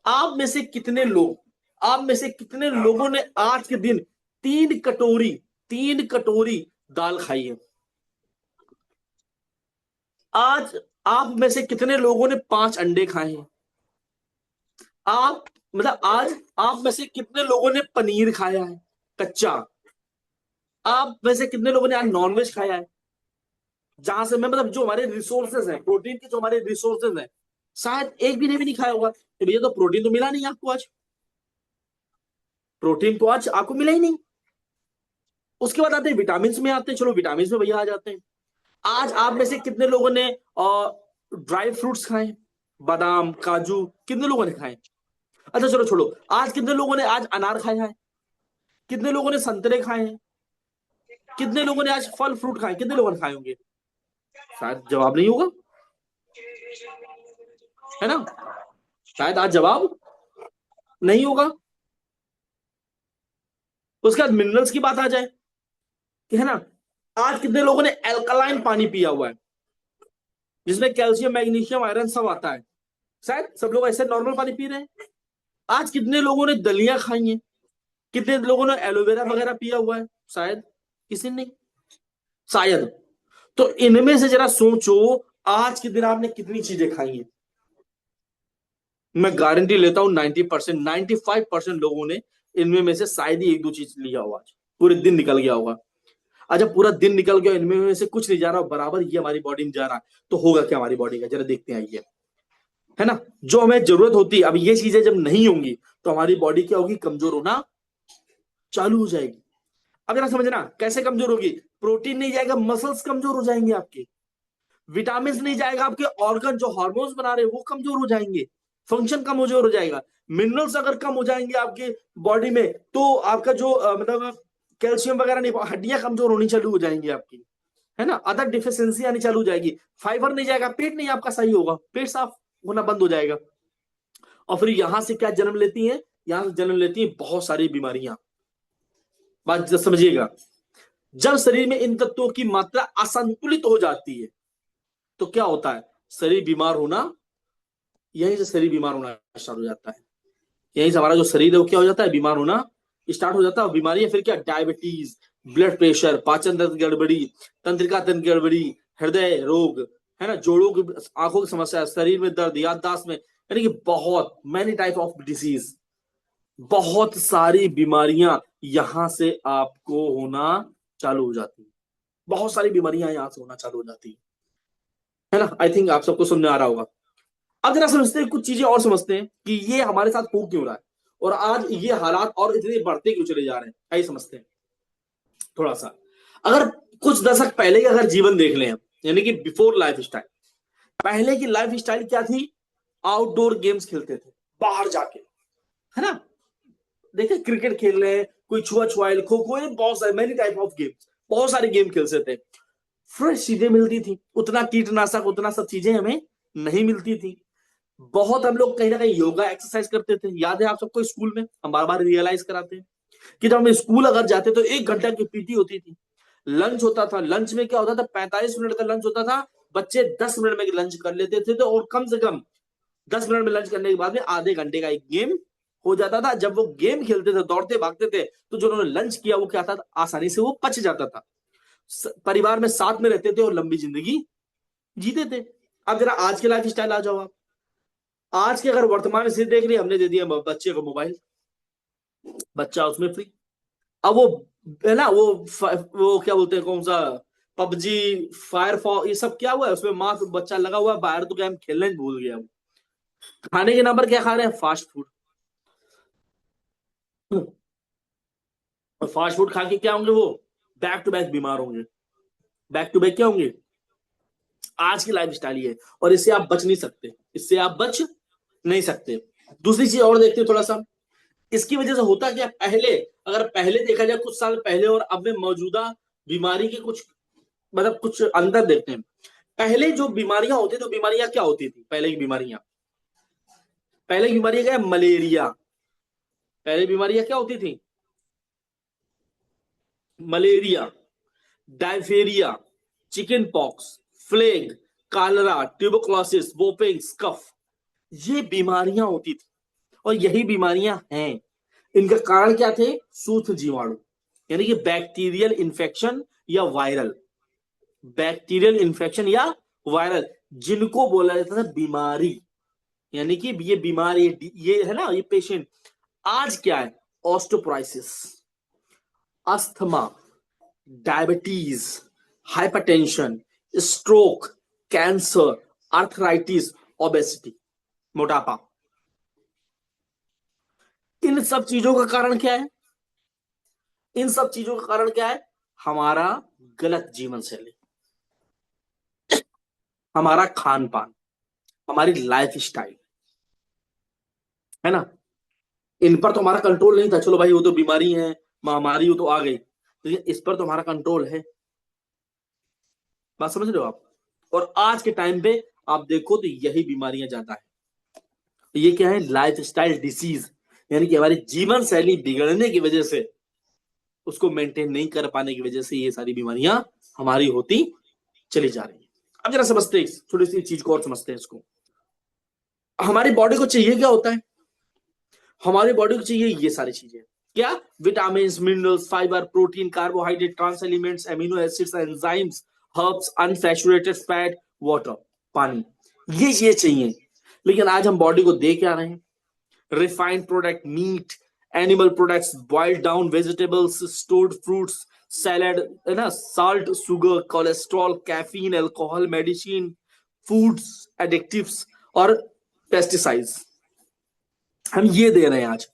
आप में से कितने लोग, आप में से कितने लोगों ने आज के दिन 3 कटोरी, 3 कटोरी दाल खाई है? आज आप में से कितने लोगों ने 5 अंडे खाए हैं? आप मतलब आज आप में से कितने लोगों ने पनीर खाया है कच्चा? आप में से कितने लोगों ने आज नॉनवेज खाया है? जहां से मैं मतलब जो हमारे रिसोर्सेज हैं, प्रोटीन के जो हमारे रिसोर्सेज हैं, शायद एक भी ने भी नहीं खाया होगा। तो भैया तो प्रोटीन तो मिला नहीं आपको आज, प्रोटीन तो आज आपको मिला ही नहीं। उसके बाद आते हैं विटामिन में, आते हैं, चलो विटामिन में भैया आ जाते हैं। आज आप में से कितने लोगों ने ड्राई फ्रूट्स खाए? बादाम, काजू, कितने लोगों ने खाए? अच्छा चलो छोड़ो, आज कितने लोगों ने आज अनार खाया है? कितने लोगों ने संतरे खाए हैं? कितने लोगों ने आज फल फ्रूट खाए? कितने लोगों ने खाए होंगे? शायद जवाब नहीं होगा, है ना? शायद आज जवाब नहीं होगा। उसके बाद मिनरल्स की बात आ जाए कि, है ना, आज कितने लोगों ने एल्कलाइन पानी पिया हुआ है जिसमें कैल्शियम, मैग्नीशियम, आयरन सब आता है? शायद सब लोग ऐसे नॉर्मल पानी पी रहे हैं। आज कितने लोगों ने दलिया खाई है? कितने लोगों ने एलोवेरा वगैरह पिया हुआ है? शायद किसी ने नहीं, शायद। तो इनमें से जरा सोचो, आज के दिन आपने कितनी चीजें खाई हैं? मैं गारंटी लेता हूं 90%, 95% लोगों ने इनमें में से शायद ही एक दो चीज लिया होगा, आज पूरे दिन निकल गया होगा। अच्छा पूरा दिन निकल गया, इनमें में से कुछ नहीं जा रहा, बराबर ये हमारी बॉडी में जा रहा है, तो होगा क्या हमारी बॉडी का, जरा देखते हैं आइए, है ना? जो हमें जरूरत होती है, अब ये चीजें जब नहीं होंगी तो हमारी बॉडी क्या होगी, कमजोर होना चालू हो जाएगी। अब जरा समझना कैसे कमजोर होगी। प्रोटीन नहीं जाएगा, मसल्स कमजोर हो जाएंगे आपके। विटामिन नहीं जाएगा, आपके ऑर्गन जो हार्मोन्स बना रहे हैं वो कमजोर हो जाएंगे, फंक्शन कमजोर हो जाएगा। मिनरल्स अगर कम हो जाएंगे आपके बॉडी में तो आपका जो मतलब कैल्शियम वगैरह नहीं, हड्डियां कमजोर होनी चालू हो जाएंगी आपकी, है ना? अदर डिफिशियंसी आनी चालू हो जाएगी। फाइबर नहीं जाएगा, पेट नहीं आपका सही होगा, पेट साफ होना बंद हो जाएगा। और फिर यहां से क्या जन्म लेती है, यहां से जन्म लेती है बहुत सारी बीमारियां। बात समझिएगा, जब शरीर में इन तत्वों की मात्रा असंतुलित हो जाती है तो क्या होता है, शरीर बीमार होना, यहीं से शरीर बीमार होना स्टार्ट हो जाता है। यहीं से हमारा जो शरीर है वो क्या हो जाता है, बीमार होना स्टार्ट हो जाता है। बीमारियां फिर क्या, डायबिटीज, ब्लड प्रेशर, पाचन तंत्र गड़बड़ी, तंत्रिका तंत्र गड़बड़ी, हृदय रोग, है ना, जोड़ों की, आंखों की समस्या, शरीर में दर्द, याददाश्त में, यानी कि बहुत मैनी टाइप ऑफ डिजीज, बहुत सारी बीमारियां यहां से आपको होना चालू हो जाती है। बहुत सारी बीमारियां यहां से होना चालू हो जाती है ना? आई थिंक आप सबको समझ आ रहा होगा। अब जरा समझते हैं, कुछ चीजें और समझते हैं कि ये हमारे साथ हो क्यों रहा है और आज ये हालात और इतने बढ़ते क्यों चले जा रहे हैं, आइए समझते हैं थोड़ा सा। अगर कुछ दशक पहले का अगर जीवन देख लें, यानी कि बिफोर लाइफ स्टाइल, पहले की लाइफ स्टाइल क्या थी, आउटडोर गेम्स खेलते थे बाहर जाके, है ना? देखिए क्रिकेट खेल रहे हैं, कोई छुआ छुआल, खो खो, बहुत सारे मेनी टाइप ऑफ गेम्स, बहुत सारे गेम खेलते थे। फ्रेश चीजें मिलती थी, उतना कीटनाशक, उतना सब चीजें हमें नहीं मिलती थी। बहुत हम लोग कहीं ना कहीं योगा एक्सरसाइज करते थे, याद है आप सबको? स्कूल में हम बार बार रियलाइज कराते हैं कि जब हम स्कूल अगर जाते तो 1 घंटा की पीटी होती थी, लंच होता था, लंच में क्या होता था, 45 मिनट का लंच होता था, बच्चे 10 मिनट में लंच कर लेते थे, तो और कम से कम 10 मिनट में लंच करने के बाद में आधे घंटे का एक गेम हो जाता था। जब वो गेम खेलते थे, दौड़ते भागते थे, तो जो उन्होंने लंच किया वो क्या था, आसानी से वो पच जाता था। परिवार में साथ में रहते थे और लंबी जिंदगी जीते थे। अब जरा आज के लाइफ स्टाइल आ जाओ आप। आज के अगर वर्तमान स्थिति देख रही, हमने दे दिया बच्चे को मोबाइल, बच्चा उसमें फ्री। अब वो, है ना, वो क्या बोलते हैं, कौन सा पबजी, फायरफॉक्स, ये सब क्या हुआ है उसमें, माँ बच्चा लगा हुआ है, बाहर तो गेम खेलने ही भूल गया। वो खाने के नाम पर क्या खा रहे हैं, फास्ट फूड। और फास्ट फूड खा के क्या होंगे वो, बैक टू बैक बीमार होंगे, बैक टू बैक क्या होंगे। आज की लाइफ स्टाइल ये है और इससे आप बच नहीं सकते, इससे आप बच नहीं सकते। दूसरी चीज और देखते हैं थोड़ा सा, इसकी वजह से होता क्या, पहले अगर पहले देखा जाए कुछ साल पहले और अब में मौजूदा बीमारी के कुछ मतलब कुछ अंतर देखते हैं। पहले जो बीमारियां होती तो बीमारियां क्या होती थी? पहले की बीमारियां क्या है? मलेरिया। पहले बीमारियां क्या होती थी? Malaria, diphtheria, chicken pox, plague, cholera, tuberculosis, whoopings, cough, ये बीमारियां होती थी। और यही बीमारियां हैं। इनका कारण क्या थे? सूक्ष्म जीवाणु, यानी कि बैक्टीरियल इंफेक्शन या वायरल। बैक्टीरियल इंफेक्शन या वायरल, जिनको बोला जाता था बीमारी। यानी कि ये बीमारी, ये है ना, ये पेशेंट आज क्या है? Osteoporosis, asthma, diabetes, hypertension, stroke, cancer, arthritis, obesity, मोटापा। इन सब चीजों का कारण क्या है? इन सब चीजों का कारण क्या है? हमारा गलत जीवन शैली, हमारा खान पान, हमारी लाइफ स्टाइल, है ना। इन पर तो हमारा कंट्रोल नहीं था। चलो भाई, वो तो बीमारी है, महामारी, वो तो आ गई, लेकिन इस पर तो हमारा कंट्रोल है। बात समझ रहे हो आप? और आज के टाइम पे आप देखो तो यही बीमारियां ज्यादा है। ये क्या है? लाइफ स्टाइल डिसीज, यानी कि हमारी जीवन शैली बिगड़ने की वजह से, उसको मेंटेन नहीं कर पाने की वजह से ये सारी बीमारियां हमारी होती चली जा रही है। अब जरा समझते हैं, छोटी सी चीज को और समझते हैं इसको। हमारी बॉडी को चाहिए क्या होता है? हमारी बॉडी को चाहिए ये सारी चीजें। क्या? Vitamin, minerals, fibre, protein, carbohydrate, trans elements, amino acids, enzymes, herbs, unsaturated fat, water, पानी, ये चाहिए। लेकिन आज हम बॉडी को दे क्या रहे हैं? Refined product, meat, animal products, boiled down vegetables, stored fruits, salad, है ना, salt, sugar, cholesterol, caffeine, alcohol, medicine, foods, additives और पेस्टिसाइड्स, हम ये दे रहे हैं आज।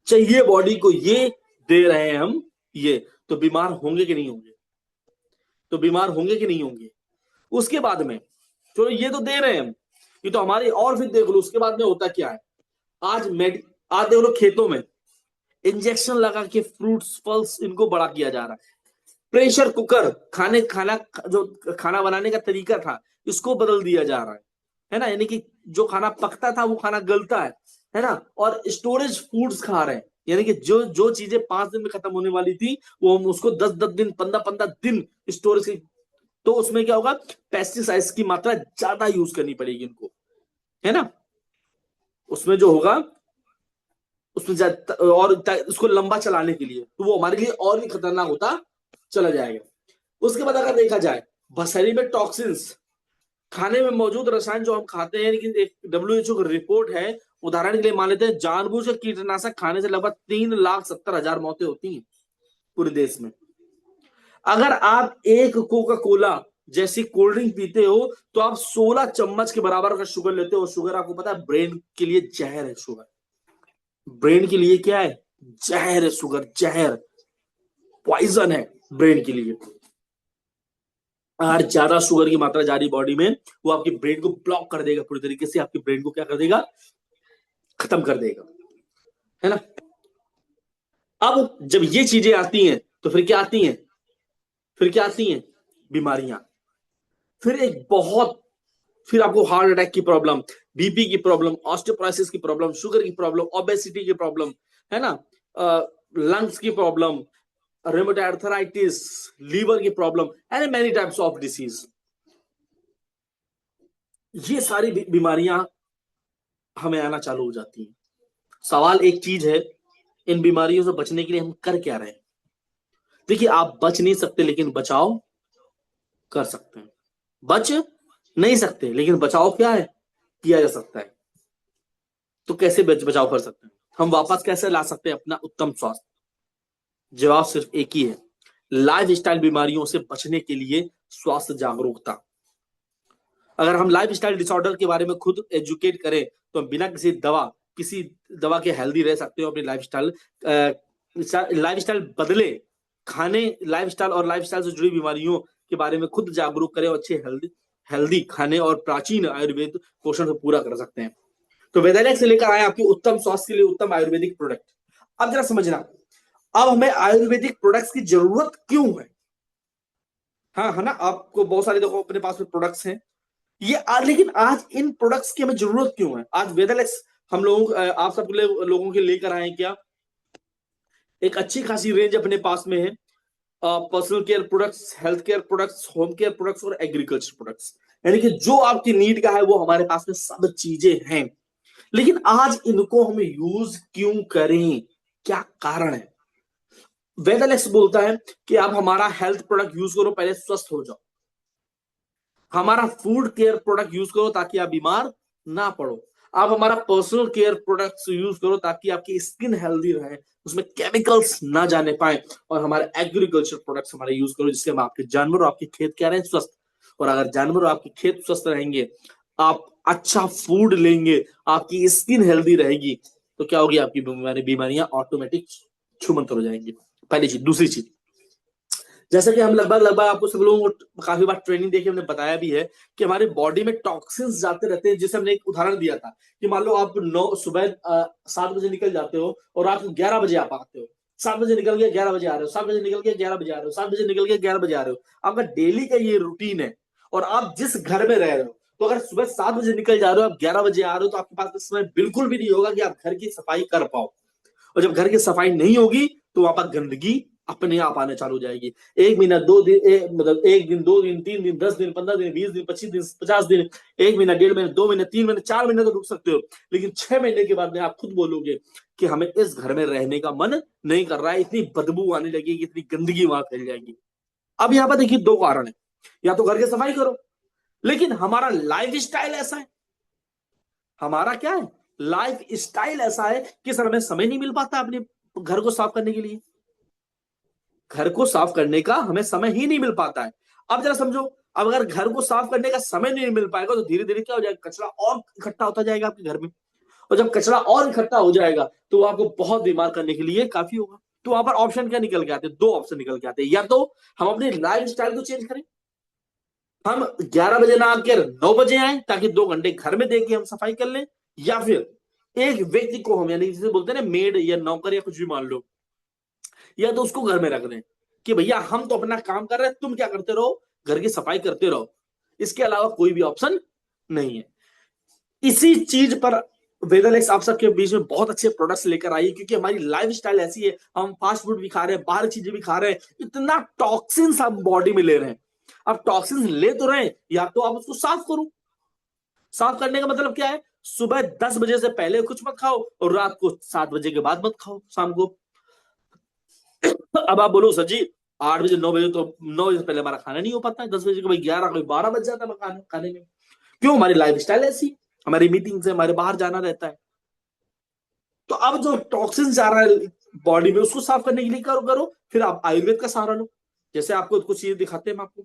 चाहिए बॉडी को ये, दे रहे हैं हम ये, तो बीमार होंगे कि नहीं होंगे? तो बीमार होंगे कि नहीं होंगे? उसके बाद में, चलो ये तो दे रहे हैं हम, ये तो हमारी, और फिर देख लो उसके बाद में होता क्या है। आज आज देख लो खेतों में इंजेक्शन लगा के फ्रूट्स, फल्स, इनको बड़ा किया जा रहा है। प्रेशर कुकर, खाना जो खाना बनाने का तरीका था, इसको बदल दिया जा रहा है ना। यानी कि जो खाना पकता था वो खाना गलता है ना। और स्टोरेज फूड्स खा रहे हैं, यानी कि जो जो चीजें 5 दिन में खत्म होने वाली थी, वो हम उसको 10-10 दिन, 15-15 दिन स्टोरेज की। तो उसमें क्या होगा? पेस्टिसाइड्स की मात्रा ज्यादा यूज करनी पड़ेगी इनको, है ना। उसमें जो होगा, उसमें और उसको लंबा चलाने के लिए, तो वो हमारे लिए और भी खतरनाक होता चला जाएगा। उसके बाद अगर देखा जाए, शरीर में टॉक्सिन्स, खाने में मौजूद रसायन जो हम खाते हैं, लेकिन एक WHO की रिपोर्ट है, उदाहरण के लिए मान लेते हैं, जानबूझ कर कीटनाशक खाने से लगभग 3,70,000 मौतें होती हैं पूरे देश में। अगर आप एक कोका कोला जैसी कोल्ड ड्रिंक पीते हो, तो आप 16 चम्मच के बराबर का शुगर लेते हो। शुगर आपको पता है ब्रेन के लिए जहर है। शुगर ब्रेन के लिए क्या है? जहर है। शुगर जहर, पॉइजन है ब्रेन के लिए। अगर ज्यादा शुगर की मात्रा जा रही बॉडी में, वो आपके ब्रेन को ब्लॉक कर देगा, पूरी तरीके से आपके ब्रेन को क्या कर देगा? खत्म कर देगा, है ना। अब जब ये चीजें आती हैं, तो फिर क्या आती हैं? फिर क्या आती हैं? बीमारियां। फिर एक बहुत, फिर आपको हार्ट अटैक की प्रॉब्लम, बीपी की प्रॉब्लम, ऑस्टियोपोरोसिस की प्रॉब्लम, शुगर की प्रॉब्लम, ओबेसिटी की प्रॉब्लम, है ना, लंग्स की प्रॉब्लम, रेमेटोइड आर्थराइटिस, लीवर की problem, and many types of disease. ये सारी बीमारियां हमें आना चालू हो जाती हैं। सवाल एक चीज है, इन बीमारियों से बचने के लिए हम कर क्या रहे हैं? देखिए, आप बच नहीं सकते, लेकिन बचाव कर सकते हैं। बच नहीं सकते, लेकिन बचाव क्या है? किया जा सकता है। तो कैसे बचाव कर सकते हैं? हम वापस कैसे ला सकते हैं अपना उत्तम स्वास्थ्य? जवाब सिर्फ एक ही है, लाइफ स्टाइल बीमारियों से बचने के लिए स्वास्थ्य जागरूकता। अगर हम लाइफ स्टाइल डिसऑर्डर के बारे में खुद एजुकेट करें, तो हम बिना किसी दवा के हेल्दी रह सकते हो। अपनी लाइफ स्टाइल बदले, खाने, लाइफ स्टाइल और लाइफ स्टाइल से जुड़ी बीमारियों के बारे में खुद जागरूक करें, और अच्छे हेल्दी खाने और प्राचीन आयुर्वेद पोषण को पूरा कर सकते हैं। तो वेदालेक्स से लेकर आए आपके उत्तम स्वास्थ्य के लिए उत्तम आयुर्वेदिक प्रोडक्ट। अब जरा समझना, अब हमें आयुर्वेदिक प्रोडक्ट्स की जरूरत क्यों है? हाँ है ना, आपको बहुत सारे देखो अपने पास में प्रोडक्ट्स हैं ये लेकिन आज इन प्रोडक्ट्स की हमें जरूरत क्यों है? आज वेदरलेक्स हम लोगों आप सब लोगों के लेकर आए हैं क्या? एक अच्छी खासी रेंज अपने पास में है, personal care products, health care products, home care products और एग्रीकल्चर प्रोडक्ट्स, यानी कि जो आपकी नीड का है वो हमारे पास में सब चीजें हैं। लेकिन आज इनको हम यूज क्यों करें, क्या कारण है? वेदरलेक्स बोलता है कि आप हमारा हेल्थ प्रोडक्ट यूज करो, पहले स्वस्थ हो जाओ। हमारा फूड केयर प्रोडक्ट यूज करो ताकि आप बीमार ना पड़ो। आप हमारा पर्सनल केयर प्रोडक्ट्स यूज करो ताकि आपकी स्किन हेल्दी रहे, उसमें केमिकल्स ना जाने पाए। और हमारे एग्रीकल्चर प्रोडक्ट्स हमारे यूज करो जिससे हम आपके जानवर और आपके खेत क्या रहे स्वस्थ। और अगर जानवर और आपके खेत स्वस्थ रहेंगे, आप अच्छा फूड लेंगे, आपकी स्किन हेल्दी रहेगी, तो क्या होगी? आपकी बीमारियां ऑटोमेटिक छूमंतर हो जाएंगी। पहली चीज। दूसरी चीज, जैसे कि हम लगभग लगभग आपको सब लोगों को काफी बार ट्रेनिंग देके हमने बताया भी है कि हमारे बॉडी में टॉक्सिन्स जाते रहते हैं। जैसे हमने एक उदाहरण दिया था कि मान लो आप 7 बजे निकल जाते हो और रात को 11 बजे आप आते हो। 7 बजे निकल के 11 बजे आ रहे हो, 7 बजे निकल के 11 बजे आ रहे हो, 7 बजे निकल के 11 बजे आ रहे हो। आपका डेली का ये रूटीन है। और आप जिस घर में रह रहे हो, तो अगर सुबह 7 बजे निकल जा रहे हो, आप 11 बजे आ रहे हो, तो आपके पास समय बिल्कुल भी नहीं होगा कि आप घर की सफाई कर पाओ। और जब घर की सफाई नहीं होगी तो वहां पर गंदगी अपने आप आने चालू हो जाएगी। एक महीना, 2 दिन, मतलब 1 दिन, 2 दिन, 3 दिन, 10 दिन, 15 दिन, 20 दिन, 25 दिन, 50 दिन, 1 महीना, 1.5 महीने, 2 महीने, 3 महीने, 4 महीने तो रुक सकते हो। लेकिन 6 महीने के बाद में आप खुद बोलोगे कि हमें इस घर में रहने का मन नहीं कर रहा है, इतनी बदबू आने लगेगी, इतनी गंदगी वहां फैल जाएगी। अब यहाँ पर देखिए दो कारण है, या तो घर की सफाई करो, लेकिन हमारा लाइफ स्टाइल ऐसा है, हमारा क्या है, लाइफ स्टाइल ऐसा है कि सर हमें समय नहीं मिल पाता अपने घर को साफ करने के लिए। घर को साफ करने का हमें समय ही नहीं मिल पाता है। अब जरा समझो, अब अगर घर को साफ करने का समय नहीं मिल पाएगा तो धीरे धीरे क्या हो जाएगा, कचरा और इकट्ठा होता जाएगा आपके घर में। और जब कचरा और इकट्ठा हो जाएगा तो वो आपको बहुत बीमार करने के लिए काफी होगा। तो वहां पर ऑप्शन क्या निकल के आते हैं? 2 ऑप्शन निकल के आते हैं। या तो हम अपने लाइफ स्टाइल को चेंज करें, हम 11 बजे ना आकर 9 बजे आए ताकि 2 घंटे घर में देके हम सफाई कर लें। या फिर एक व्यक्ति को हम, यानी जिसे बोलते हैं ना मेड या नौकर या कुछ भी मान लो, या तो उसको घर में रख दें कि भैया हम तो अपना काम कर रहे हैं, तुम क्या करते रहो, घर की सफाई करते रहो। इसके अलावा कोई भी ऑप्शन नहीं है। इसी चीज पर वेदरलेक्स आप सबके बीच में बहुत अच्छे प्रोडक्ट्स लेकर आई है, क्योंकि हमारी लाइफ स्टाइल ऐसी है, हम फास्ट फूड भी खा रहे हैं, बाहर चीजें भी खा रहे हैं, इतना टॉक्सिन्स हम बॉडी में ले रहे हैं। अब टॉक्सिन्स ले तो रहे हैं, या तो आप उसको साफ करो। साफ करने का मतलब क्या है? सुबह 10 बजे से पहले कुछ मत खाओ और रात को 7 बजे के बाद मत खाओ शाम को। अब आप बोलो सर जी 8 बजे 9 बजे तो 9 बजे से पहले हमारा खाना नहीं हो पाता है, 10 बजे को भाई 11 कोई 12 बज जाता है खाने खाने में। क्यों? हमारी लाइफ स्टाइल ऐसी, हमारी मीटिंग से हमारे बाहर जाना रहता है। तो अब जो टॉक्सिन जा रहा है बॉडी में उसको साफ करने के लिए करो करो, फिर आप आयुर्वेद का सहारा लो। जैसे आपको कुछ चीजें दिखाते हैं हम आपको,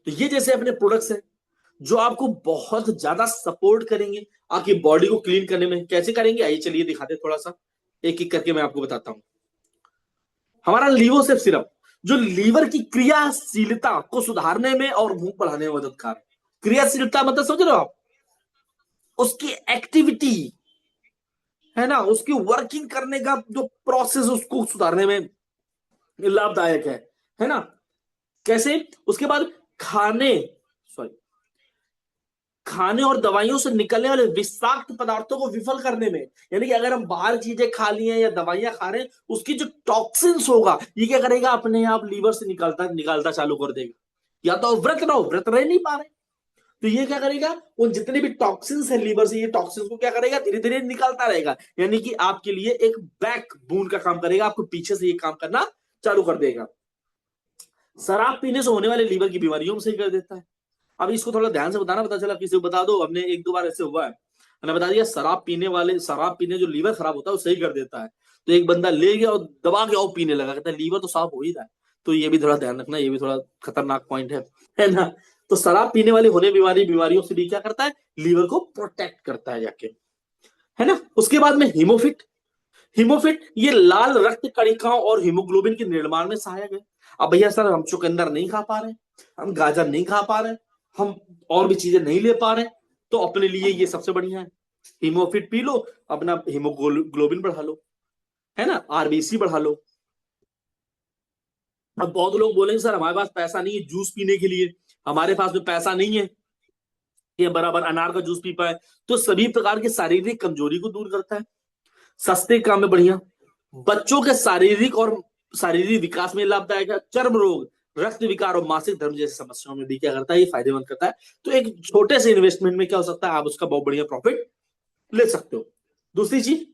तो ये जैसे अपने प्रोडक्ट्स हैं जो आपको बहुत ज्यादा सपोर्ट करेंगे आपकी बॉडी को क्लीन करने में। कैसे करेंगे आइए चलिए दिखाते हैं थोड़ा सा, एक एक करके मैं आपको बताता हूं। हमारा लीवोसेफ सिरप जो लीवर की क्रियाशीलता को सुधारने में और भूख बढ़ाने में मददगार है। क्रियाशीलता मतलब समझ रहे हो आप, उसकी एक्टिविटी है ना, उसकी वर्किंग करने का जो प्रोसेस उसको सुधारने में लाभदायक है ना। कैसे? उसके बाद खाने सॉरी खाने और दवाइयों से निकलने वाले विषाक्त पदार्थों को विफल करने में, यानी कि अगर हम बाहर चीजें खा ली हैं या दवाइयां खा रहे हैं, उसकी जो टॉक्सिन्स होगा ये क्या करेगा, अपने आप लीवर से निकालता निकालता चालू कर देगा। या तो व्रत रहो, व्रत रह नहीं पा रहे, तो ये क्या करेगा, उन जितने भी टॉक्सिन्स है लीवर से, ये टॉक्सिन्स को क्या करेगा, धीरे धीरे निकालता रहेगा। यानी कि आपके लिए एक बैक बोन का काम करेगा, आपको पीछे से ये काम करना चालू कर देगा। शराब पीने से होने वाले लीवर की बीमारियों में सही कर देता है। अब इसको थोड़ा ध्यान से बताना, पता चला किसी को बता दो, हमने 1-2 बार ऐसे हुआ है, मैंने बता दिया शराब पीने जो लीवर खराब होता है वो सही कर देता है। तो एक बंदा ले गया और दबा के और पीने लगा, कहता है लीवर तो साफ हो ही रहा है। तो ये भी थोड़ा ध्यान रखना, ये भी थोड़ा खतरनाक पॉइंट है ना। तो शराब पीने वाली होने बीमारियों से भी क्या करता है, लीवर को प्रोटेक्ट करता है जाके, है ना। उसके बाद में हीमोफिट, हीमोफिट ये लाल रक्त कणिकाओं और हीमोग्लोबिन के निर्माण में सहायक है। अब भैया सर हम चुकंदर नहीं खा पा रहे, हम गाजर नहीं खा पा रहे, हम और भी चीजें नहीं ले पा रहे, तो अपने लिए ये सबसे बढ़िया है। हीमोफिट पी लो, अपना हीमोग्लोबिन बढ़ा लो, है ना, आरबीसी बढ़ा लो। अब बहुत लोग बोलेंगे सर हमारे पास पैसा नहीं है जूस पीने के लिए, हमारे पास में पैसा नहीं है कि बराबर अनार का जूस पी पाए। तो सभी प्रकार की शारीरिक कमजोरी को दूर करता है, सस्ते काम में बढ़िया, बच्चों के शारीरिक और शारीरिक विकास में लाभदायक है, चर्म रोग, रक्त विकार और मासिक धर्म जैसी समस्याओं में भी क्या करता है, ये फायदेमंद करता है। तो एक छोटे से इन्वेस्टमेंट में क्या हो सकता है, आप उसका बहुत बढ़िया प्रॉफिट ले सकते हो। दूसरी चीज,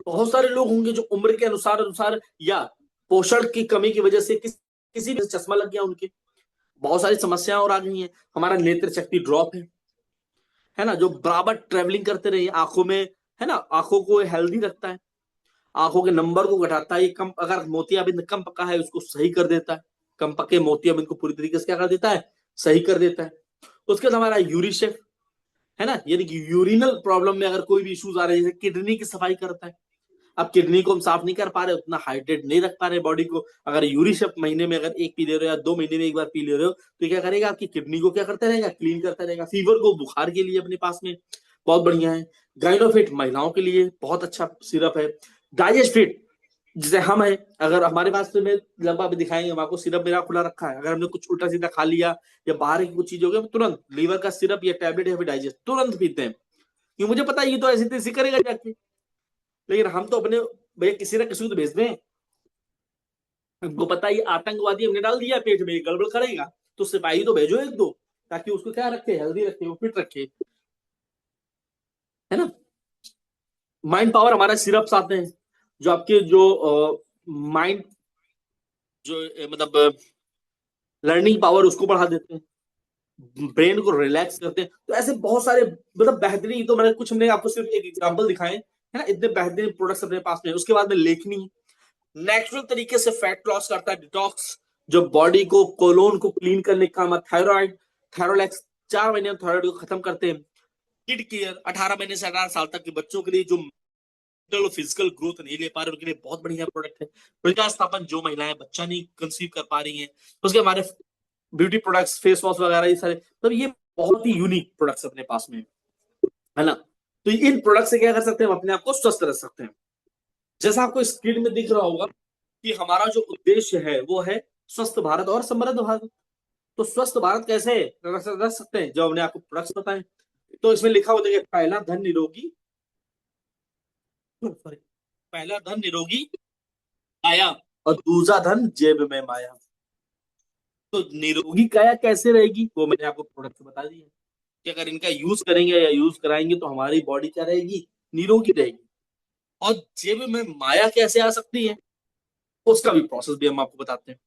बहुत सारे लोग होंगे जो उम्र के अनुसार अनुसार या पोषण की कमी की वजह से किसी भी चश्मा लग गया उनके, बहुत सारी समस्याएं और आ गई हैं, हमारा नेत्र शक्ति ड्रॉप है ना, जो बराबर ट्रेवलिंग करते रहिए आंखों में, है ना, आंखों को हेल्दी रखता है, आंखों के नंबर को घटाता है, ये कम, अगर मोतियाबिंद कम पका है उसको सही कर देता है, कम पके मोतियाबिंद को पूरी तरीके से क्या कर देता है, सही कर देता है। उसके बाद हमारा यूरिशेफ, है ना, यानी कि यूरिनल प्रॉब्लम में अगर कोई भी इश्यूज आ रहे हैं, जैसे किडनी की सफाई करता है। अब किडनी को हम साफ नहीं कर पा रहे, उतना हाइड्रेट नहीं रख पा रहे बॉडी को, अगर यूरिशेफ महीने में अगर एक पी ले रहे हो या 2 महीने में एक बार पी ले रहे हो, तो क्या करेगा, आपकी किडनी को क्या करता रहेगा, क्लीन करता रहेगा। फीवर को, बुखार के लिए अपने पास में बहुत बढ़िया है। गाइनोफिट महिलाओं के लिए बहुत अच्छा सिरप है। डाइजेस्ट फिट, जैसे हम है, अगर हमारे पास में लगभग अभी दिखाएंगे हम आपको, सिरप मेरा खुला रखा है, अगर हमने कुछ उल्टा सीधा खा लिया या बाहर की कुछ चीज हो गया, तुरंत लीवर का सिरप या टैबलेट या फिर डाइजेस्ट तुरंत पीते हैं, क्योंकि मुझे पता है ये तो ऐसी तैसी करेगा जाके। लेकिन हम तो अपने भैया किसी ना किसी को तो भेज दें, हमको पता है ये आतंकवादी हमने डाल दिया पेट में, गड़बड़ करेगा, तो सिपाही तो भेजो एक दो, ताकि उसको क्या रखे, हेल्दी रखे, वो फिट रखे, है ना। माइंड पावर, हमारा सिरप्स आते हैं जो आपके जो माइंड जो मतलब लर्निंग पावर उसको बढ़ा देते हैं, ब्रेन को रिलैक्स करते हैं। तो ऐसे बहुत सारे मतलब बेहतरीन, तो मैंने कुछ, हमने आपको सिर्फ एक एग्जांपल दिखाए, है ना, इतने बेहतरीन प्रोडक्ट्स अपने पास में। उसके बाद में लेखनी, नेचुरल तरीके से फैट लॉस करता है, डिटॉक्स, जो बॉडी को, कोलोन को क्लीन करने का काम है। थायराइड, थायरोलैक्स 4 महीने में थायराइड को खत्म करते हैं। किड केयर, 18 महीने से 18 साल तक के बच्चों के लिए जो मेंटल और फिजिकल ग्रोथ नहीं ले पा रहे उनके लिए बहुत बढ़िया प्रोडक्ट है। प्रज्ञा स्थापन, जो महिलाएं बच्चा नहीं कंसीव कर पा रही हैं, उसके हमारे ब्यूटी प्रोडक्ट्स, फेस वॉश वगैरह, ये सारे, तो ये बहुत ही यूनिक प्रोडक्ट्स अपने पास में, है ना। तो इन प्रोडक्ट से क्या कर सकते हैं, हम अपने आप को स्वस्थ रख सकते हैं। जैसा आपको स्क्रीन में दिख रहा होगा कि हमारा जो उद्देश्य है वो है स्वस्थ भारत और समृद्ध भारत। तो स्वस्थ भारत कैसे रख सकते हैं, जो हमने आपको प्रोडक्ट्स बताए। तो इसमें लिखा हो, देखिए, पहला धन निरोगी, सॉरी, पहला धन निरोगी काया और दूसरा धन जेब में माया। तो निरोगी काया कैसे रहेगी, वो मैंने आपको प्रोडक्ट बता दिया कि अगर इनका यूज करेंगे या यूज कराएंगे तो हमारी बॉडी क्या रहेगी, निरोगी रहेगी। और जेब में माया कैसे आ सकती है, उसका भी प्रोसेस भी हम आपको बताते हैं।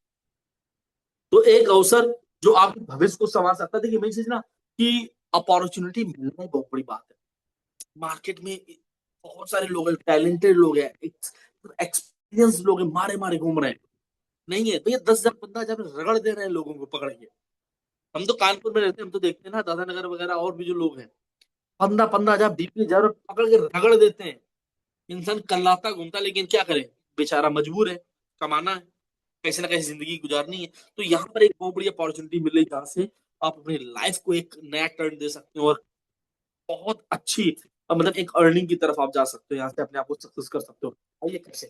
तो एक अवसर जो आपके भविष्य को संवार सकता है। देखिए मेरी चीज ना, कि अपॉर्चुनिटी मिलना ही बहुत बड़ी बात है। मार्केट में बहुत सारे लोग हैं, टैलेंटेड लोग हैं, एक्सपीरियंस लोग हैं, मारे मारे घूम रहे हैं। नहीं है भैया, 10,000 15,000 रगड़ दे रहे हैं लोगों को पकड़ के। हम तो कानपुर में रहते हैं, हम तो देखते हैं ना, दादा नगर वगैरह और भी जो लोग हैं, 15,000 20,000 पकड़ के रगड़ देते हैं। इंसान कल्लाता घूमता, लेकिन क्या करे, बेचारा मजबूर है, कमाना है, कैसे ना कैसे जिंदगी गुजारनी है। तो यहाँ पर एक बहुत बड़ी अपॉर्चुनिटी मिल रही है, जहाँ से आप अपनी लाइफ को एक नया टर्न दे सकते हो और बहुत अच्छी मतलब एक अर्निंग की तरफ आप जा सकते हो, यहाँ से अपने आप को सक्सेस कर सकते हो। आइए कैसे,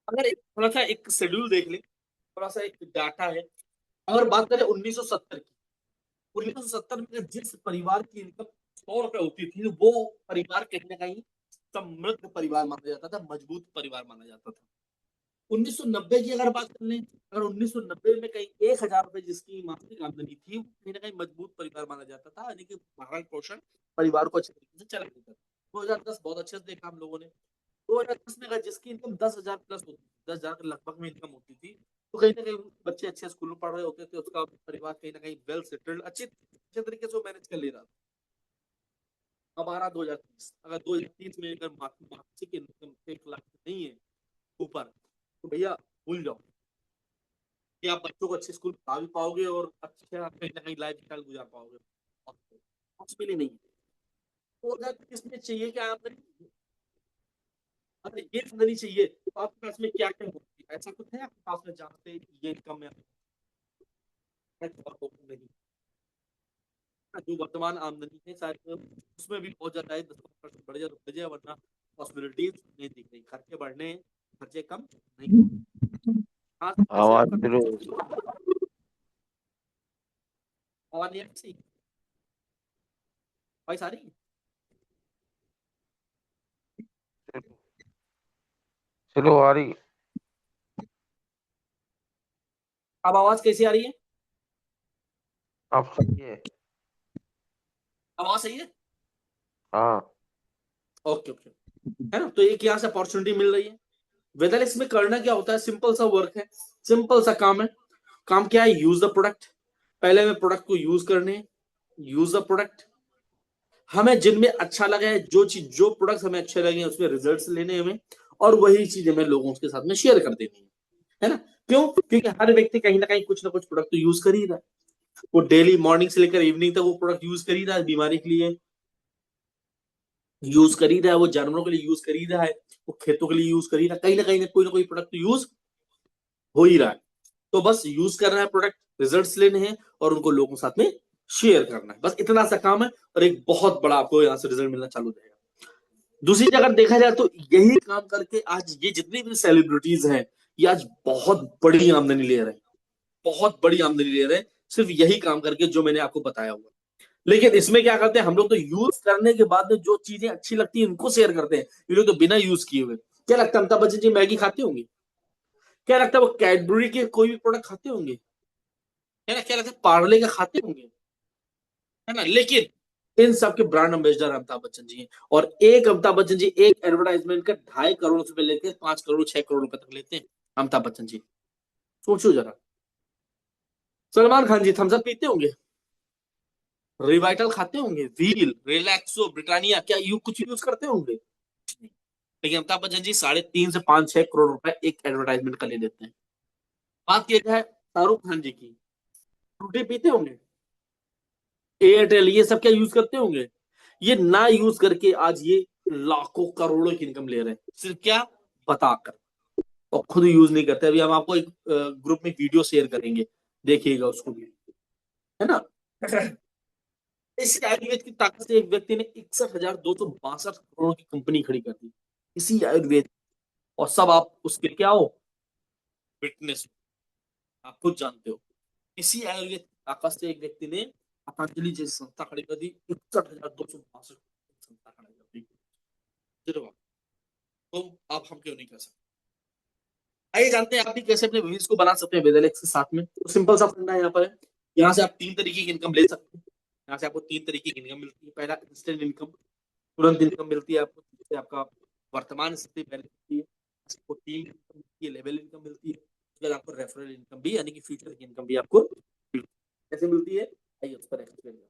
अगर एक थोड़ा सा एक शेड्यूल देख ले, थोड़ा सा एक डाटा है। अगर बात करें 1970 की, 1970 में जिस परिवार की इनकम 100 रुपए होती थी, वो परिवार कहीं ना कहीं समृद्ध परिवार माना जाता था, मजबूत परिवार माना जाता था। 1990 की अगर बात कर लें, अगर 1990 में कहीं 1,000 रुपए जिसकी मासिक आमदनी थी, वो कहीं ना कहीं मजबूत परिवार माना जाता था, यानी कि भरण पोषण परिवार को अच्छे तरीके से चला देता था। 2010 बहुत अच्छे से देखा हम लोगों ने। 2010 में अगर जिसकी इनकम 10,000 प्लस होती थी, 10,000 के लगभग में इनकम होती थी, तो कहीं ना कहीं बच्चे अच्छे स्कूल में पढ़ रहे होते थे, उसका परिवार कहीं ना कहीं वेल सेटल्ड, अच्छे अच्छे तरीके से मैनेज कर ले रहा था। अब आ रहा 2030, अगर 2030 में अगर मासिक इनकम 1 लाख नहीं है ऊपर, तो भैया भूल जाओ कि आप बच्चों को अच्छे स्कूल पढ़ा भी पाओगे और अच्छे आप कहीं ना कहीं लाइफ स्टाइल गुजार पाओगे। पॉसिबल नहीं है। तो अगर किसमें चाहिए क्या आमदनी, अगर ये आमदनी चाहिए तो आपके पास में क्या क्या होगी, ऐसा कुछ है आपके पास में जहाँ से ये इनकम में नहीं, जो वर्तमान आमदनी है शायद उसमें भी बहुत ज्यादा है, 10% बढ़ जाए तो बढ़ जाए, वरना पॉसिबिलिटीज नहीं दिख रही, खर्चे बढ़ने हैं, खर्चे कम नहीं। हाँ, कैसे आवाज आपका लो। आवाज नहीं आ रही सही? वॉइस आ रही है? चलो आ रही। अब आवाज कैसी आ रही है? आप सही है। आवाज सही है? हाँ। ओके ओके, है ना? तो एक यहाँ से अपॉर्चुनिटी मिल रही है। वेदरलेस में करना क्या होता है, सिंपल सा वर्क है, सिंपल सा काम है। काम क्या है, यूज द प्रोडक्ट। पहले हमें प्रोडक्ट को यूज करने, यूज द प्रोडक्ट। हमें जिनमें अच्छा लगा है, जो चीज, जो प्रोडक्ट हमें अच्छे लगे उसमें रिजल्ट्स लेने हमें, और वही चीज हमें लोगों के साथ में शेयर कर देनी है ना? क्यों? क्योंकि हर व्यक्ति कहीं ना कुछ प्रोडक्ट तो यूज कर ही रहा है। वो डेली मॉर्निंग से लेकर इवनिंग तक वो प्रोडक्ट यूज कर ही रहा है, बीमारी के लिए यूज कर ही रहा है, वो जानवरों के लिए यूज कर ही रहा है, वो खेतों के लिए यूज कर ही रहा है, कहीं ना कोई प्रोडक्ट तो यूज हो ही रहा है। तो बस यूज करना है प्रोडक्ट, रिजल्ट्स लेने हैं और उनको लोगों के साथ में शेयर करना है, बस इतना सा काम है। और एक बहुत बड़ा आपको यहाँ से रिजल्ट मिलना चालू हो जाएगा। दूसरी जगह देखा जाए तो यही काम करके आज ये जितनी भी सेलिब्रिटीज हैं, ये आज बहुत बड़ी आमदनी ले रहे हैं, बहुत बड़ी आमदनी ले रहे हैं, सिर्फ यही काम करके जो मैंने आपको बताया हुआ। लेकिन इसमें क्या करते हैं हम लोग, तो यूज करने के बाद में जो चीजें अच्छी लगती है उनको शेयर करते हैं, ये लोग तो बिना यूज किए हुए। क्या लगता है, अमिताभ बच्चन जी मैगी खाते होंगे? क्या लगता है वो कैडबरी के कोई भी प्रोडक्ट खाते होंगे? है ना? क्या लगता है पार्ले का खाते होंगे? है ना? लेकिन इन सब के ब्रांड एम्बेसडर अमिताभ बच्चन जी हैं। और एक अमिताभ बच्चन जी एक एडवर्टाइजमेंट का 2.5 करोड़ रुपए लेके 5 करोड़ 6 करोड़ रुपए तक लेते हैं अमिताभ बच्चन जी। सोचो जरा। सलमान खान जी थम्स अप पीते होंगे, रिवाइटल खाते होंगे, व्हील, रिलैक्सो, ब्रिटानिया, क्या यू कुछ यूज करते होंगे? लेकिन अमिताभ बच्चन जी 3.5 से 5 6 करोड़ रुपए एक एडवर्टाइजमेंट का ले लेते हैं। बात की जाए शाहरुख खान जी की, फ्रूटी पीते होंगे, एयरटेल, ये सब क्या यूज करते होंगे? ये ना यूज करके आज ये लाखों करोड़ों की इनकम ले रहे हैं, सिर्फ क्या, बताकर। और खुद यूज नहीं करते। अभी हम आपको एक ग्रुप में वीडियो शेयर करेंगे, देखिएगा उसको भी, है ना? इस आयुर्वेद की ताकत से एक व्यक्ति ने 61,262 करोड़ की कंपनी खड़ी कर दी, इसी आयुर्वेद। और सब आप उसके क्या हो, विटनेस, आप खुद जानते हो। इसी आयुर्वेद की ताकत से एक व्यक्ति ने पतंजलि जैसी संस्था खड़ी कर दी, 61,262 संस्था खड़ी कर दी। चलो, तो आप हम क्यों नहीं कर सकते? आइए जानते हैं आप भी कैसे अपने बिजनेस को बना सकते हैं वेदलेक्स के साथ में। तो सिंपल सा फंडा है यहाँ पर है। यहाँ से आप 3 तरीके की इनकम ले सकते हैं। यहाँ से आपको 3 तरीके की इनकम मिलती है। पहला, इंस्टेंट इनकम, तुरंत इनकम मिलती है आपको, जिससे आपका वर्तमान स्थिति पहले मिलती है। आपको 3 इनकम मिलती है, लेवल इनकम मिलती है, उसके बाद आपको रेफरल इनकम भी, यानी कि फ्यूचर की इनकम भी आपको मिलती है। कैसे मिलती है, आइए उस पर एक्सप्लेन।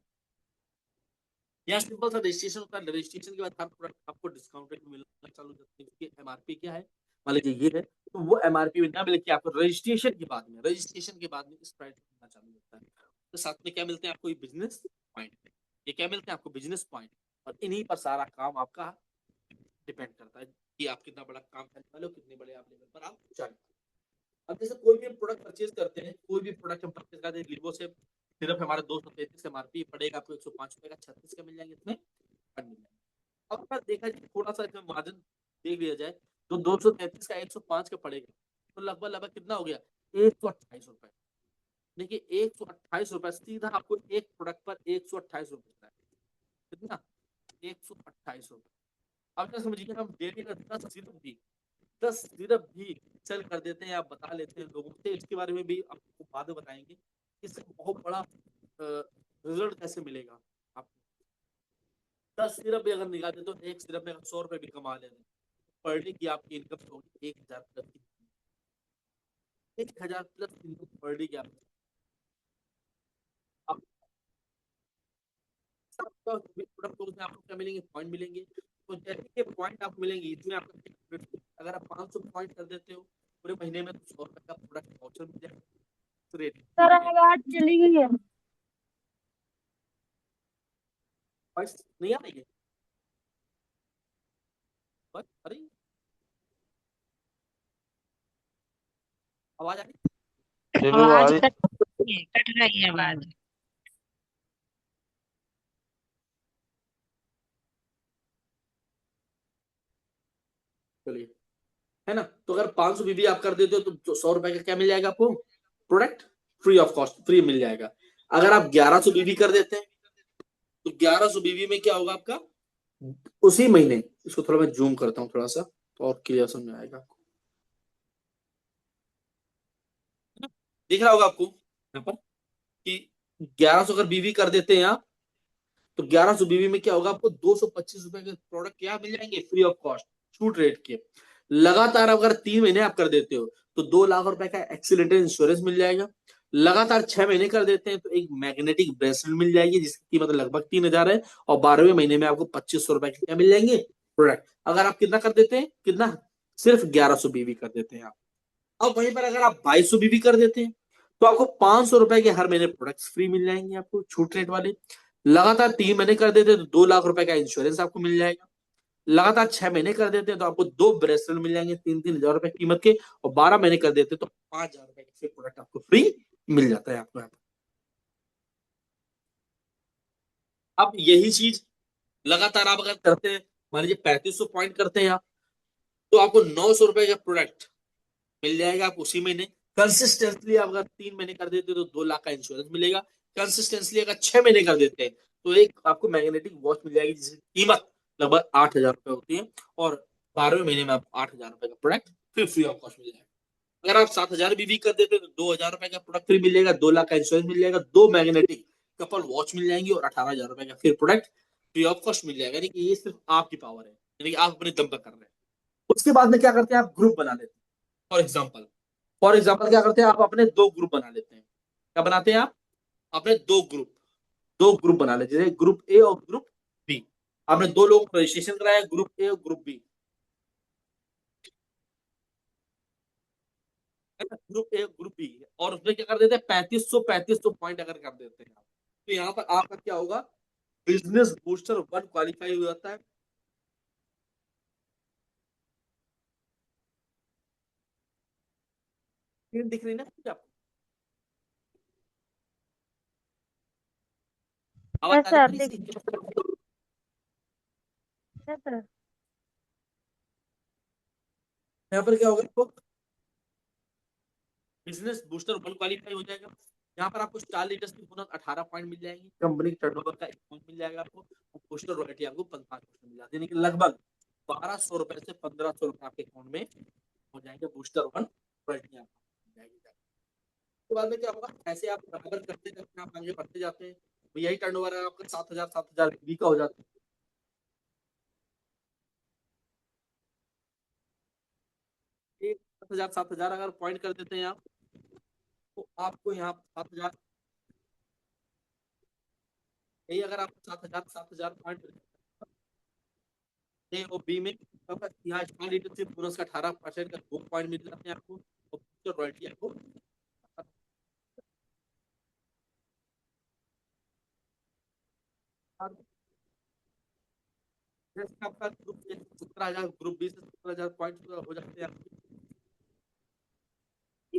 यहाँ सिंपल सा रजिस्ट्रेशन होता है, रजिस्ट्रेशन के बाद हर प्रोडक्ट आपको डिस्काउंटेड मिलना चालू हो जाता है। इसकी एमआरपी क्या है, मान लीजिए ये है, तो वो एमआरपी में ना मिले कि आपको रजिस्ट्रेशन के बाद में इस प्राइस मिलना चालू होता है। तो साथ में क्या मिलते हैं आपको, ये बिजनेस पॉइंट। ये क्या मिलते हैं आपको, बिजनेस पॉइंट। और इन्हीं पर सारा काम आपका डिपेंड करता है कि आप कितना बड़ा काम करने वाले हो, कितने बड़े आप लेवल पर आप जाए। अब जैसे कोई भी प्रोडक्ट परचेज करते हैं, कोई भी प्रोडक्ट हम परचेज करते हैं, लीवो से सिर्फ हमारा 233 एमआरपी पड़ेगा, आपको 105 रुपए का 36 का मिल जाएंगे, इसमें मिल जाएगा। अब अगर देखा जाए थोड़ा सा इसमें मार्जिन देख लिया जाए, तो 233 का 105 का पड़ेगा, तो लगभग लगभग कितना हो गया, 128 रुपए। देखिए 128 रुपए सीधा आपको एक प्रोडक्ट पर 128 रुपए, कितना, 128 रुपए। अब क्या समझिए, हम डेली का 10 सिर्फ भी सेल कर देते हैं, आप बता लेते हैं लोगों से, इसके बारे में भी आपको बाद में बताएंगे। इससे बहुत बड़ा रिजल्ट कैसे मिलेगा आपको। 10 सिर्फ भी अगर निकालते तो एक सिर्फ में 100 रुपए भी कमा लेते हैं, पर डे की आपकी इनकम होगी 1,000 प्लस की, 1,000 प्लस इनकम पर डे की आप सबका प्रोडक्ट को उसमें आपको क्या मिलेंगे, पॉइंट मिलेंगे। तो जैसे ये पॉइंट आपको मिलेंगे, इसमें आपका अगर आप 500 पॉइंट कर देते हो पूरे महीने में, तो 100 रुपए का प्रोडक्ट वाउचर मिल जाएगा। रेट सर आवाज चली गई है। नहीं आ रही है, अरे आवाज आ रही है? चलो आ आवाज रही। कट रही है आवाज। चलिए, है ना। तो अगर 500 बीबी आप कर देते हो तो 100 रुपए का क्या मिल जाएगा आपको, product free of cost, free मिल जाएगा। अगर आप 1100 बीबी कर देते हैं तो 1100 बीबी में क्या होगा आपका, उसी महीने, इसको थोड़ा मैं जूम करता हूँ थोड़ा सा तो और क्लियर समझ में आएगा आपको। दिख रहा होगा आपको यहाँ पर कि 1100 अगर बीबी कर देते हैं आप तो 1100 बीबी में क्या होगा, आपको 225 रुपए के प्रोडक्ट क्या मिल जाएंगे, फ्री ऑफ कॉस्ट, छूट रेट के। लगातार अगर 3 महीने आप कर देते हो तो 2 लाख रुपए का एक्सीडेंटल इंश्योरेंस मिल जाएगा। लगातार 6 महीने कर देते हैं तो एक मैग्नेटिक ब्रेसलेट मिल जाएगी जिसकी कीमत लगभग 3,000 है, और 12वें महीने में आपको 2500 रुपए के क्या मिल जाएंगे, प्रोडक्ट। अगर आप कितना कर देते हैं, कितना, सिर्फ 1100 बीबी कर देते हैं आप। अब वहीं पर अगर आप 2200 बीबी कर देते हैं तो आपको 500 रुपए के हर महीने प्रोडक्ट्स फ्री मिल जाएंगे आपको, छूट रेट वाले। लगातार 3 महीने कर देते हैं तो 2 लाख रुपए का इंश्योरेंस आपको मिल जाएगा। लगातार 6 महीने कर देते हैं तो आपको 2 ब्रेसलेट मिल जाएंगे 3-3 हजार रुपए कीमत के, और 12 महीने कर देते हैं तो 5,000 रुपए के प्रोडक्ट आपको फ्री मिल जाता है आपको यहाँ पर। अब यही चीज लगातार आप अगर करते हैं, मान लीजिए 3500 पॉइंट करते हैं आप, तो आपको 900 रुपए का प्रोडक्ट मिल जाएगा आपको उसी महीने। कंसिस्टेंटली आप अगर 3 महीने कर देते हैं तो 2 लाख का इंश्योरेंस मिलेगा। कंसिस्टेंटली अगर 6 महीने कर देते हैं तो एक आपको मैग्नेटिक वॉच मिल जाएगी जिसकी कीमत लगभग 8,000 रुपए होती है, और 12वें महीने में आपको 8,000 रुपए का प्रोडक्ट फिर फ्री ऑफ कॉस्ट मिल जाएगा। अगर आप 7,000 बीवी कर देते हैं तो 2,000 रुपए का प्रोडक्ट फ्री मिल जाएगा, 2 लाख का इंश्योरेंस मिल जाएगा, 2 मैग्नेटिक कपल वॉच मिल जाएंगी, और 18,000 रुपए का फिर प्रोडक्ट फ्री ऑफ कॉस्ट मिल जाएगा। यानी कि ये सिर्फ आपकी पावर है, यानी कि आप अपने दम पर कर रहे हैं। उसके बाद में क्या करते हैं, आप ग्रुप बना लेते हैं। फॉर एग्जाम्पल क्या करते हैं, आप अपने 2 ग्रुप बना लेते हैं। क्या बनाते हैं आप, अपने 2 ग्रुप बना लेते हैं, ग्रुप ए और ग्रुप बी। आपने 2 लोगों को रजिस्ट्रेशन कराया, ग्रुप ए और group B, group A group B, और उसमें क्या कर देते हैं, 3500 पॉइंट अगर कर देते हैं आप, तो यहाँ पर आपका क्या होगा, बिजनेस बूस्टर 1 क्वालिफाई हो जाता है। स्क्रीन दिख रही है ना आपको, आवाज यस आ सर, रही है दिख इसकी? Yes sir. यहाँ पर क्या होगा आपको, बिजनेस बूस्टर 1 क्वालिफाई हो जाएगा। यहाँ पर आपको स्टार लीडर्स की बोनस 18 पॉइंट मिल जाएंगे, कंपनी टर्नओवर का 1 पॉइंट मिल जाएगा आपको, और बूस्टर रॉयल्टी आपको 5% मिल जाती है, यानी कि लगभग 1200 रुपए से 1500 रुपए आपके अकाउंट में हो जाएंगे, बूस्टर 1 रॉयल्टी आपको मिल जाएगी। उसके बाद में क्या होगा, ऐसे आप बराबर करते करते आप आगे बढ़ते जाते हैं, तो यही टर्नओवर है आपका 7,000 बीवी का हो जाता है। एक 7,000 अगर पॉइंट कर देते हैं आप, तो आपको यहाँ 7,000, यही अगर आप 7,000 पॉइंट ए और बी में, अब यहाँ स्टार लीडरशिप बोनस का 18% का 2 पॉइंट मिल जाते हैं आपको, और फ्यूचर रॉयल्टी आपको जैसे आपका ग्रुप 17,000, ग्रुप बी से 17,000 पॉइंट हो जाते हैं आपके,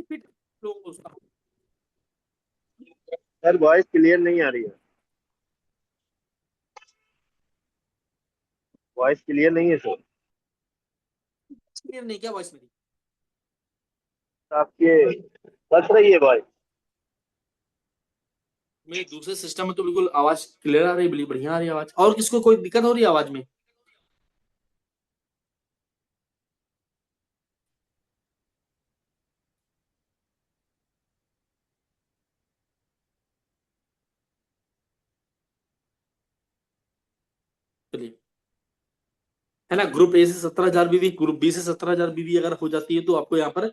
फिर लोगों को उसका सर वॉइस क्लियर नहीं आ रही है। वॉइस क्लियर नहीं है सर। क्लियर नहीं, क्या वॉइस मेरी, आपके कट रही है वॉइस। मेरे दूसरे सिस्टम में तो बिल्कुल आवाज क्लियर आ रही है, बड़ी बढ़िया आ रही है आवाज। और किसको कोई दिक्कत हो रही है आवाज में? चलिए, है ना, ग्रुप ए से 17,000 बीवी, ग्रुप बी से 17,000 बीवी अगर हो जाती है तो आपको यहाँ पर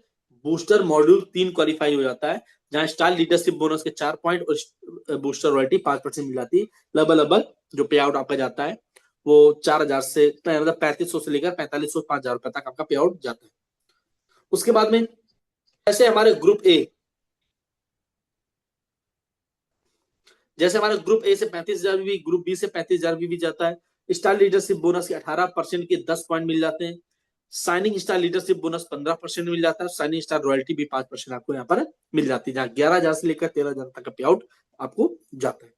बूस्टर मॉड्यूल 3 क्वालिफाई हो जाता है, जहां स्टार लीडरशिप बोनस के 4 पॉइंट और बूस्टर रॉयल्टी 5% मिल जाती है। लगभग लगभग जो पे आउट आपका जाता है वो 4,000 से, मतलब 3500 से लेकर 4500 5,000 रुपए तक आपका पे आउट जाता है। उसके बाद में ऐसे हमारे ग्रुप ए, जैसे हमारे ग्रुप ए से 35,000 बीवी, ग्रुप बी से 35,000 बीवी जाता है, स्टार लीडरशिप बोनस के 18% के 10 पॉइंट मिल जाते हैं, साइनिंग स्टार लीडरशिप बोनस 15% मिल जाता है, साइनिंग स्टार रॉयल्टी भी 5% आपको यहाँ पर मिल जाती है, जहां 11,000 से लेकर 13,000 तक का पे आउट आपको जाता है।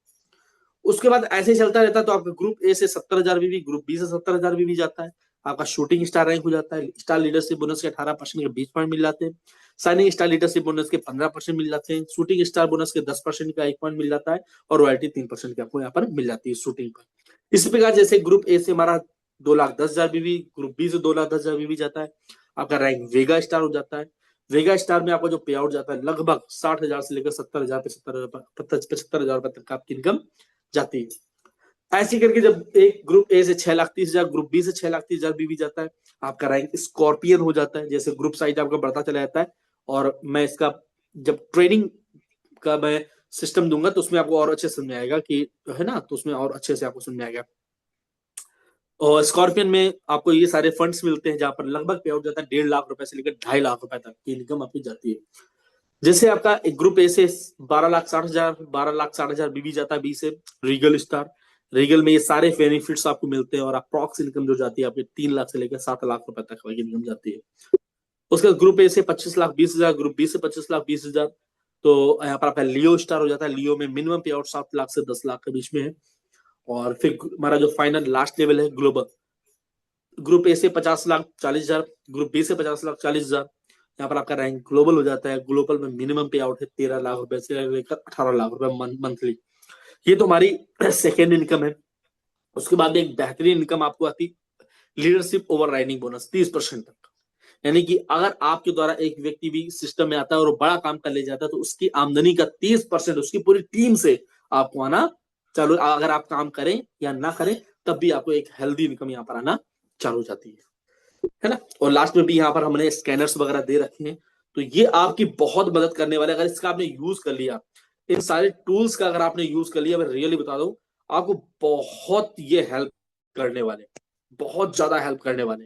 उसके बाद ऐसे ही चलता रहता है, तो आपका ग्रुप ए से 70,000 बीवी, ग्रुप बी से 70,000 बीवी जाता है, आपका शूटिंग स्टार रैंक हो जाता है, स्टार लीडरशिप बोनस के 18% के 20 पॉइंट मिल जाते हैं, साइनिंग स्टार लीडरशिप बोनस के 15% मिल जाते हैं, शूटिंग स्टार बोनस के 10% का 1 पॉइंट मिल जाता है और रॉयल्टी 3% की आपको यहाँ पर मिल जाती है शूटिंग पर। इसी प्रकार जैसे ग्रुप ए से हमारा 2,10,000 बीवी, ग्रुप बी से 2,10,000 बीवी जाता है, आपका रैंक वेगा स्टार हो जाता है। वेगा स्टार में आपका जो पे आउट जाता है लगभग 60,000 से लेकर 70,000 75,000 रुपए तक आपकी इनकम जाती है। ऐसे करके जब एक ग्रुप ए से 6,30,000, ग्रुप बी से 6,30,000 बीवी जाता है, आपका रैंक स्कॉर्पियन हो जाता है। जैसे ग्रुप साइज आपका बढ़ता चला जाता है और मैं इसका जब ट्रेनिंग का मैं सिस्टम दूंगा तो उसमें आपको और अच्छे समझ में आएगा कि है ना, तो उसमें और अच्छे से आपको समझ में आएगा। और स्कॉर्पियन में आपको ये सारे फंड्स मिलते हैं जहां पर लगभग पे आउट जाता है 1.5 लाख रुपए से लेकर 2.5 लाख रुपए तक की इनकम आपकी जाती है। जैसे आपका एक ग्रुप ए से 12,60,000 बीबी जाता है, बी से रीगल स्टार, रीगल में ये सारे बेनिफिट्स आपको मिलते हैं और अप्रॉक्स इनकम जो जाती है आपकी 3 लाख से लेकर 7 लाख रुपए तक की इनकम जाती है। उसके बाद ग्रुप ए से 25,20,000, ग्रुप बी से 25,20,000, तो यहाँ पर आपका लियो स्टार हो जाता है। लियो में मिनिमम पे आउट 7 लाख से 10 लाख के बीच में है। और फिर हमारा जो फाइनल लास्ट लेवल है ग्लोबल, ग्रुप ए से 50,40,000, ग्रुप बी से 50,40,000, यहाँ पर आपका रैंक ग्लोबल हो जाता है। ग्लोबल में मिनिमम पे आउट है 13 लाख रुपए से लेकर 18 लाख रुपए मंथली। ये तो हमारी सेकेंड इनकम है। उसके बाद एक बेहतरीन इनकम आपको आती लीडरशिप ओवर राइडिंग बोनस 30% तक। यानी कि अगर आपके द्वारा एक व्यक्ति भी सिस्टम में आता है और बड़ा काम कर ले जाता है तो उसकी आमदनी का 30% उसकी पूरी टीम से आपको आना चालू, अगर आप काम करें या ना करें तब भी आपको एक हेल्दी इनकम यहाँ पर आना चालू हो जाती है ना। और लास्ट में भी यहाँ पर हमने स्कैनर्स वगैरह दे रखे हैं, तो ये आपकी बहुत मदद करने वाले। अगर इसका आपने यूज कर लिया, इन सारे टूल्स का अगर आपने यूज कर लिया, मैं रियली बता दूं आपको बहुत ये हेल्प करने वाले, बहुत ज्यादा हेल्प करने वाले।